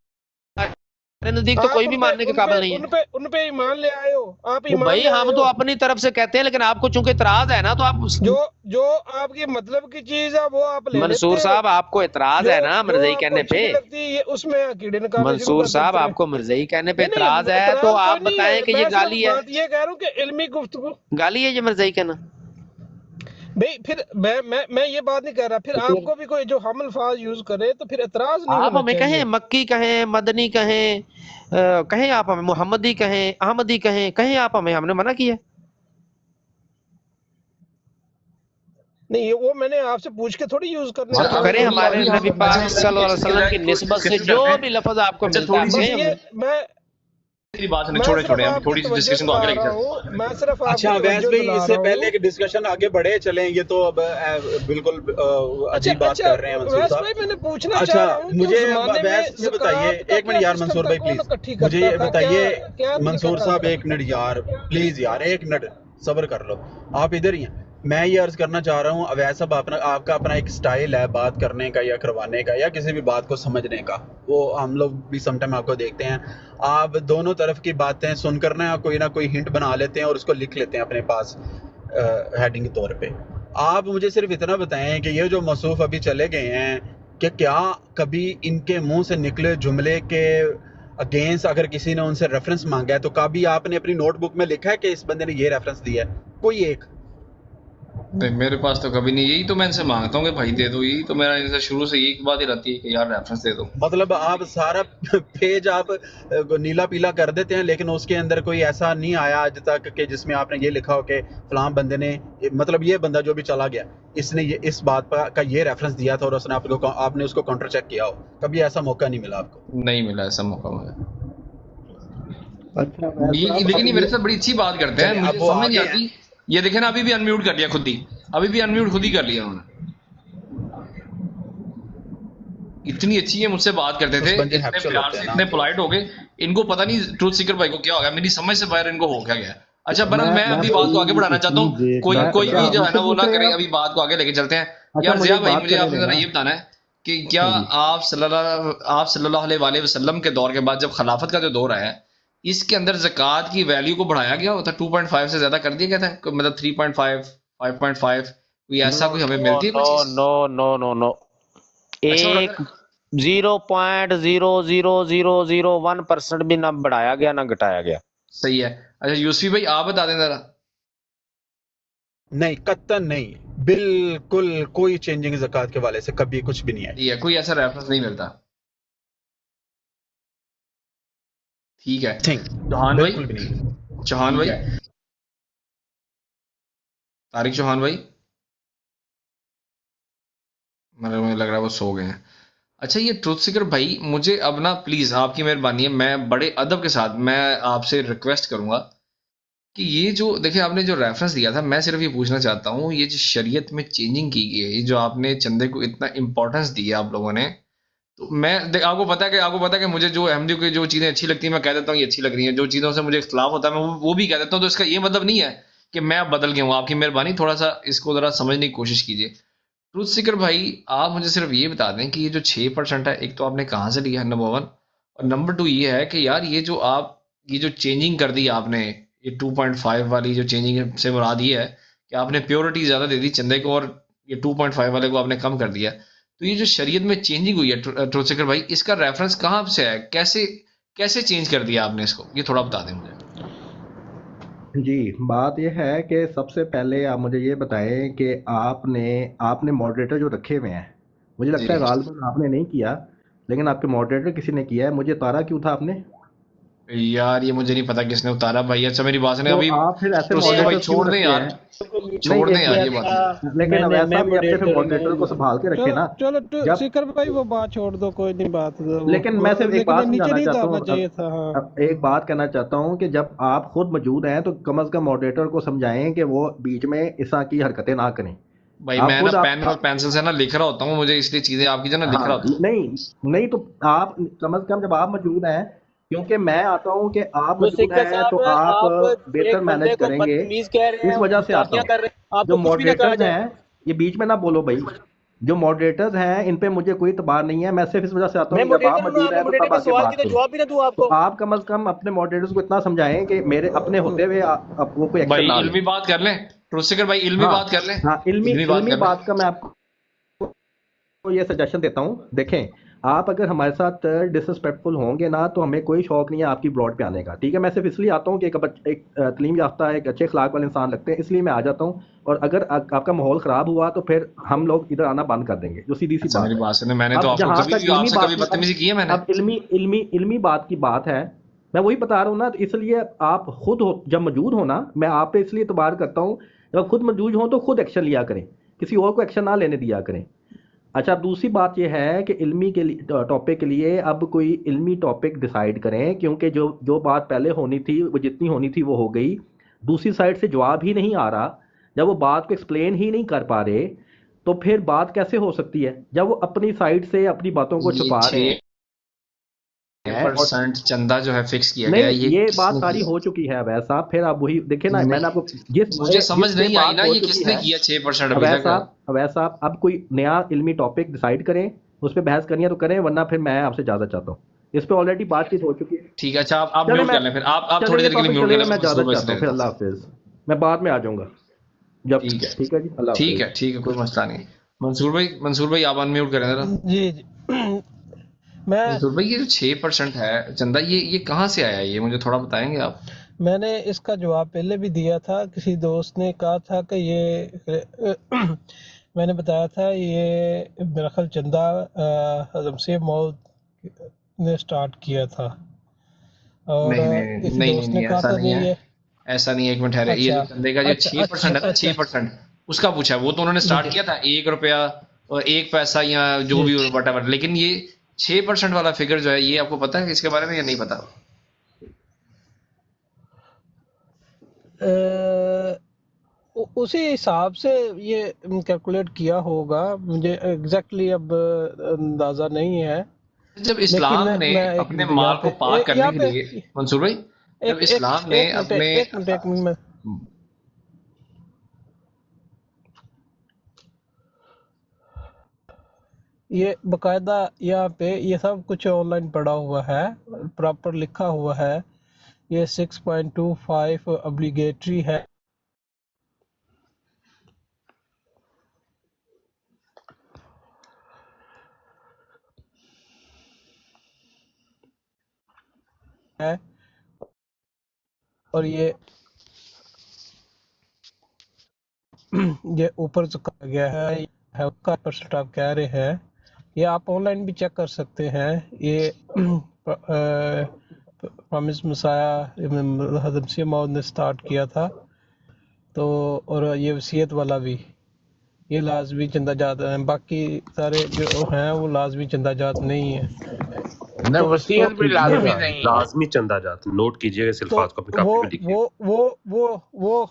نزدیک تو کوئی بھی ماننے کے قابل نہیں ہے. ان پہ ایمان لے آئے ہو آپ. بھائی ہم تو اپنی طرف سے کہتے ہیں، لیکن آپ کو چونکہ اعتراض ہے نا تو آپ جو آپ کی مطلب کی چیز ہے وہ آپ لے منصور صاحب آپ کو اعتراض ہے نا مرزائی کہنے پہ. اس میں عقیدے نکالنے منصور صاحب آپ کو مرزائی کہنے پہ اعتراض ہے تو آپ بتائیں کہ یہ گالی ہے. یہ کہہ رہا ہوں کہ علمی گفتگو گالی ہے یہ مرزائی کہنا. بھئی پھر میں یہ بات نہیں کہہ رہا، پھر آپ کو بھی کوئی جو ہم الفاظ یوز کرے تو پھر اعتراض نہیں ہونا چاہیے. آپ ہمیں کہیں مکی کہیں، مدنی کہیں آپ ہمیں محمدی کہیں، احمدی کہیں آپ ہمیں، ہم نے منع کیا. نہیں وہ میں نے آپ سے پوچھ کے تھوڑی یوز کرنے کریں. ہمارے نبی پاک صلی اللہ علیہ وسلم کی نسبت سے جو بھی لفظ آپ کو ملتا ہے. اچھا اویس بھائی، اس سے پہلے کہ ڈسکشن آگے بڑھے چلیں، یہ تو اب بالکل عجیب بات کر رہے ہیں منصور صاحب. اچھا مجھے اویس یہ بتائیے، ایک منٹ یار منصور بھائی پلیز مجھے یہ بتائیے. منصور صاحب ایک منٹ یار پلیز، یار ایک منٹ صبر کر لو، آپ ادھر ہی ہیں. میں یہ عرض کرنا چاہ رہا ہوں اویس صاحب، آپ کا اپنا ایک سٹائل ہے بات کرنے کا یا کروانے کا یا کسی بھی بات کو سمجھنے کا، وہ ہم لوگ بھی سم ٹائم آپ کو دیکھتے ہیں، آپ دونوں طرف کی باتیں سن کر نا کوئی نہ کوئی ہنٹ بنا لیتے ہیں اور اس کو لکھ لیتے ہیں اپنے پاس ہیڈنگ کے طور پہ. آپ مجھے صرف اتنا بتائیں کہ یہ جو موصوف ابھی چلے گئے ہیں، کہ کیا کبھی ان کے منہ سے نکلے جملے کے اگینسٹ اگر کسی نے ان سے ریفرنس مانگا ہے تو کبھی آپ نے اپنی نوٹ بک میں لکھا ہے کہ اس بندے نے یہ ریفرنس دیا ہے؟ کوئی ایک؟ میرے پاس تو کبھی نہیں. یہی تو میں ان سے مانگتا ہوں کہ بھائی دے دو. یہی تو میرا ان سے شروع سے یہی بات ہی رہتی ہے کہ یار ریفرنس دے دو. مطلب آپ سارا پیج آپ نیلا پیلا کر دیتے ہیں، لیکن اس کے اندر کوئی ایسا نہیں آیا آج تک کہ جس میں آپ نے یہ لکھا ہو کہ فلاں بندے نے، مطلب یہ بندہ جو بھی چلا گیا اس نے اس بات کا یہ ریفرنس دیا تھا اور اس نے آپ نے اس کو کاؤنٹر چیک کیا ہو. کبھی ایسا موقع نہیں ملا آپ کو؟ نہیں ملا ایسا موقع مجھے. لیکن یہ میرے ساتھ بڑی اچھی بات کرتے ہیں، مجھے سمجھ نہیں آتی. یہ دیکھیں نا، ابھی بھی ان میوٹ کر لیا خود ہی، ابھی بھی ان میوٹ خود ہی کر لیا انہوں نے. اتنی اچھی ہے، مجھ سے بات کرتے تھے اتنے پیار سے، اتنے پولائٹ ہو گئے. ان کو پتہ نہیں ٹروتھ سیکر بھائی کو کیا ہو گیا، میری سمجھ سے باہر ان کو ہو کیا گیا. اچھا برحال میں ابھی بات کو آگے بڑھانا چاہتا ہوں، کوئی بھی جو ہے نا وہ نہ کرے، ابھی بات کو آگے لے کے چلتے ہیں. یار ضیاء بھائی مجھے آپ نے ذرا یہ بتانا ہے کہ کیا آپ صلی اللہ علیہ وآلہ وسلم کے دور کے بعد جب خلافت کا جو دور آیا ہے، اس کے اندر زکوٰۃ کی ویلیو کو بڑھایا گیا ہوتا؟ 2.5 سے زیادہ کر دیا گیا تھا، مطلب 3.5 5.5 کوئی ایسا کوئی ہمیں ملتی ہے؟ نو ایک 0.00001% بھی نہ بڑھایا گیا نہ گھٹایا گیا. صحیح ہے. اچھا یوسفی بھائی آپ بتا دیں ذرا. نہیں قطعاً نہیں، بالکل کوئی چینجنگ زکوٰۃ کے والے سے کبھی کچھ بھی نہیں ہے. کوئی ایسا ریفرنس نہیں ملتا. ٹھیک ہے. چوہان بھائی طارق چوہان بھائی، مجھے لگ رہا ہے وہ سو گئے ہیں. اچھا یہ ٹروتھ سیکر بھائی، مجھے اب نا پلیز آپ کی مہربانی ہے، میں بڑے ادب کے ساتھ میں آپ سے ریکویسٹ کروں گا کہ یہ جو دیکھیں آپ نے جو ریفرنس دیا تھا، میں صرف یہ پوچھنا چاہتا ہوں، یہ جو شریعت میں چینجنگ کی گئی ہے، یہ جو آپ نے چندے کو اتنا امپورٹنس دی ہے آپ لوگوں نے، تو میں آپ کو پتا ہے کہ مجھے جو احمدیوں کی جو چیزیں اچھی لگتی ہیں میں کہہ دیتا ہوں یہ اچھی لگ رہی ہیں، جو چیزوں سے مجھے اختلاف ہوتا ہے میں وہ بھی کہہ دیتا ہوں. تو اس کا یہ مطلب نہیں ہے کہ میں اب بدل گیا ہوں. آپ کی مہربانی تھوڑا سا اس کو ذرا سمجھنے کی کوشش کیجیے. ٹروتھ سیکر بھائی آپ مجھے صرف یہ بتا دیں کہ یہ جو 6% ہے، ایک تو آپ نے کہاں سے لیا ہے نمبر 1، اور نمبر 2 یہ ہے کہ یار یہ جو چینجنگ کر دی آپ نے، یہ 2.5 والی جو چینجنگ سے مراد یہ ہے کہ آپ نے پیورٹی زیادہ دے دی چندے کو، اور یہ 2.5 والے کو آپ نے کم کر دیا. تو یہ جو شریعت میں چینجنگ ہوئی ہے ٹروتھ سیکر بھائی، اس کا ریفرنس کہاں سے ہے؟ کیسے چینج کر دیا آپ نے اس کو؟ یہ تھوڑا بتا دیں مجھے. جی بات یہ ہے کہ سب سے پہلے آپ مجھے یہ بتائیں کہ آپ نے ماڈریٹر جو رکھے ہوئے ہیں، مجھے لگتا ہے غالباً آپ نے نہیں کیا، لیکن آپ کے ماڈریٹر کسی نے کیا ہے. مجھے اتارا کیوں تھا آپ نے؟ یار یہ مجھے نہیں پتا کس نے اتارا بھائی. اچھا میری بات سنیں ابھی. آپ پھر ایسے بھائی چھوڑ دیں یار، چھوڑ دیں یار یہ بات. لیکن اویس صاحب یہ اپنے ماڈریٹر کو سنبھال کے رکھے نا. چلو سیکر بھائی وہ بات چھوڑ دو، کوئی نہیں بات. لیکن میں صرف ایک بات نیچے نہیں سمجھانا اتارنا چاہیے تھا. چاہتا ہوں، ایک بات کہنا چاہتا ہوں کہ جب آپ خود موجود ہیں تو کم از کم ماڈریٹر کو سمجھائیں کہ وہ بیچ میں اس طرح کی حرکتیں نہ کریں. بھائی میں نا پین اور پینسل سے نا لکھ رہا ہوتا ہوں، مجھے اس لیے چیزیں آپ کی جو نا لکھ رہا ہوتا ہوں. نہیں تو آپ کم از کم جب آپ موجود ہیں، کیونکہ میں آتا ہوں کہ آپ موجود ہیں تو آپ بہتر مینج کریں گے. اس وجہ سے آتا ہوں. جو ماڈریٹرز ہیں یہ بیچ میں نہ بولو بھائی. جو ماڈریٹرز ہیں ان پہ مجھے کوئی اعتبار نہیں ہے. میں صرف اس وجہ سے آتا ہوں کہ جب آپ موجود ہیں تو تب آ کے بات کروں. تو آپ کم از کم اپنے ماڈریٹرز کو اتنا سمجھائیں کہ میرے اپنے ہوتے ہوئے وہ کوئی ایکشن نہ لیں. علمی بات کر لیں ٹروتھ سیکر بھائی، علمی بات کر لیں. ہاں علمی بات کا میں آپ کو یہ سجیشن دیتا ہوں. دیکھیں آپ اگر ہمارے ساتھ ڈسرسپیکٹفل ہوں گے نا تو ہمیں کوئی شوق نہیں ہے آپ کی براڈ پہ آنے کا. ٹھیک ہے، میں صرف اس لیے آتا ہوں کہ ایک تعلیم یافتہ ایک اچھے اخلاق والے انسان لگتے ہیں، اس لیے میں آ جاتا ہوں. اور اگر آپ کا ماحول خراب ہوا تو پھر ہم لوگ ادھر آنا بند کر دیں گے، جو سیدھی سی بات ہے. میں نے تو کبھی بدتمیزی کی ہے. میں نے اب علمی بات کی بات ہے، میں وہی بتا رہا ہوں نا. اس لیے آپ خود جب موجود ہونا، میں آپ پہ اس لیے اعتبار کرتا ہوں جب خود موجود ہوں تو خود ایکشن لیا کریں، کسی اور کو ایکشن نہ لینے دیا کریں. اچھا دوسری بات یہ ہے کہ علمی کے ٹاپک کے لیے اب کوئی علمی ٹاپک ڈیسائیڈ کریں، کیونکہ جو بات پہلے ہونی تھی وہ جتنی ہونی تھی وہ ہو گئی. دوسری سائڈ سے جواب ہی نہیں آ رہا. جب وہ بات کو ایکسپلین ہی نہیں کر پا رہے تو پھر بات کیسے ہو سکتی ہے؟ جب وہ اپنی سائڈ سے اپنی باتوں کو چھپا رہے ہیں. 6% چندہ جو ہے فکس کیا نہیں گیا، یہ بات ساری ہو چکی ہے اویس صاحب. پھر آپ وہی دیکھیں نا، میں نے آپ کو مجھے سمجھ نہیں آئی نا یہ کس نے کیا 6% ابھی تک. اویس صاحب اب کوئی نیا علمی ٹاپک ڈیسائیڈ کریں، اس پہ بحث کرنی ہے تو کریں، ورنہ پھر میں آپ سے اجازت چاہتا ہوں. اس پہ آلریڈی بات چیت ہو چکی ہے. ٹھیک ہے اچھا آپ میوٹ کر لیں، پھر آپ تھوڑی دیر کے لیے میوٹ کر لیں. میں اجازت چاہتا ہوں، پھر اللہ حافظ. میں بعد میں آ جاؤں گا جب. ٹھیک ہے جی، اللہ حافظ. ٹھیک ہے کوئی مسئلہ نہیں. منصور بھائی آپ ان میوٹ کریں ذرا. جی منصور بھائی یہ جو 6% ہے چندہ، یہ کہاں سے آیا؟ یہ مجھے تھوڑا بتائیں گے آپ؟ میں نے اس کا جواب پہلے بھی دیا تھا. کسی دوست نے کہا تھا کہ یہ میں نے بتایا تھا یہ میرا خیال چندہ شمسی موت نے سٹارٹ کیا تھا. اور کسی دوست نے کہا تھا کہ ایسا نہیں ہے. ایک منٹ ٹھہرے. یہ چندے کا جو 6% ہے نا، 6% اس کا پوچھا. وہ تو انہوں نے سٹارٹ کیا تھا 1 روپیہ اور 1 پیسہ یا جو بھی وٹ ایور، لیکن یہ 6% والا فگر جو ہے یہ آپ کو پتا ہے اس کے بارے میں یا نہیں پتا؟ اسی حساب سے یہ کیلکولیٹ کیا ہوگا، مجھے ایگزیکٹلی اب اندازہ نہیں ہے. جب اسلام نے اپنے مال کو پاک کرنے کے لیے، منصور بھائی جب اسلام نے اپنے ایک منٹ یہ باقاعدہ یہاں پہ یہ سب کچھ آن لائن پڑا ہوا ہے، پراپر لکھا ہوا ہے. یہ 6.25 obligatory ہے. اور یہ اوپر سے کہا گیا ہے کا پرسنٹ آپ کہہ رہے ہیں. یہ آپ آن لائن بھی چیک کر سکتے ہیں. یہ پرامس مسایہ حضرت مسیح موعود نے سٹارٹ کیا تھا. تو اور یہ وصیت والا بھی یہ لازمی چندہ جات ہیں. باقی سارے جو ہیں وہ لازمی چندہ جات نہیں ہیں. وصیت بھی لازمی نہیں، لازمی چندہ جات نوٹ کیجئے گا اس الفاظ کو اپنی کاپی پہ لکھیے. وہ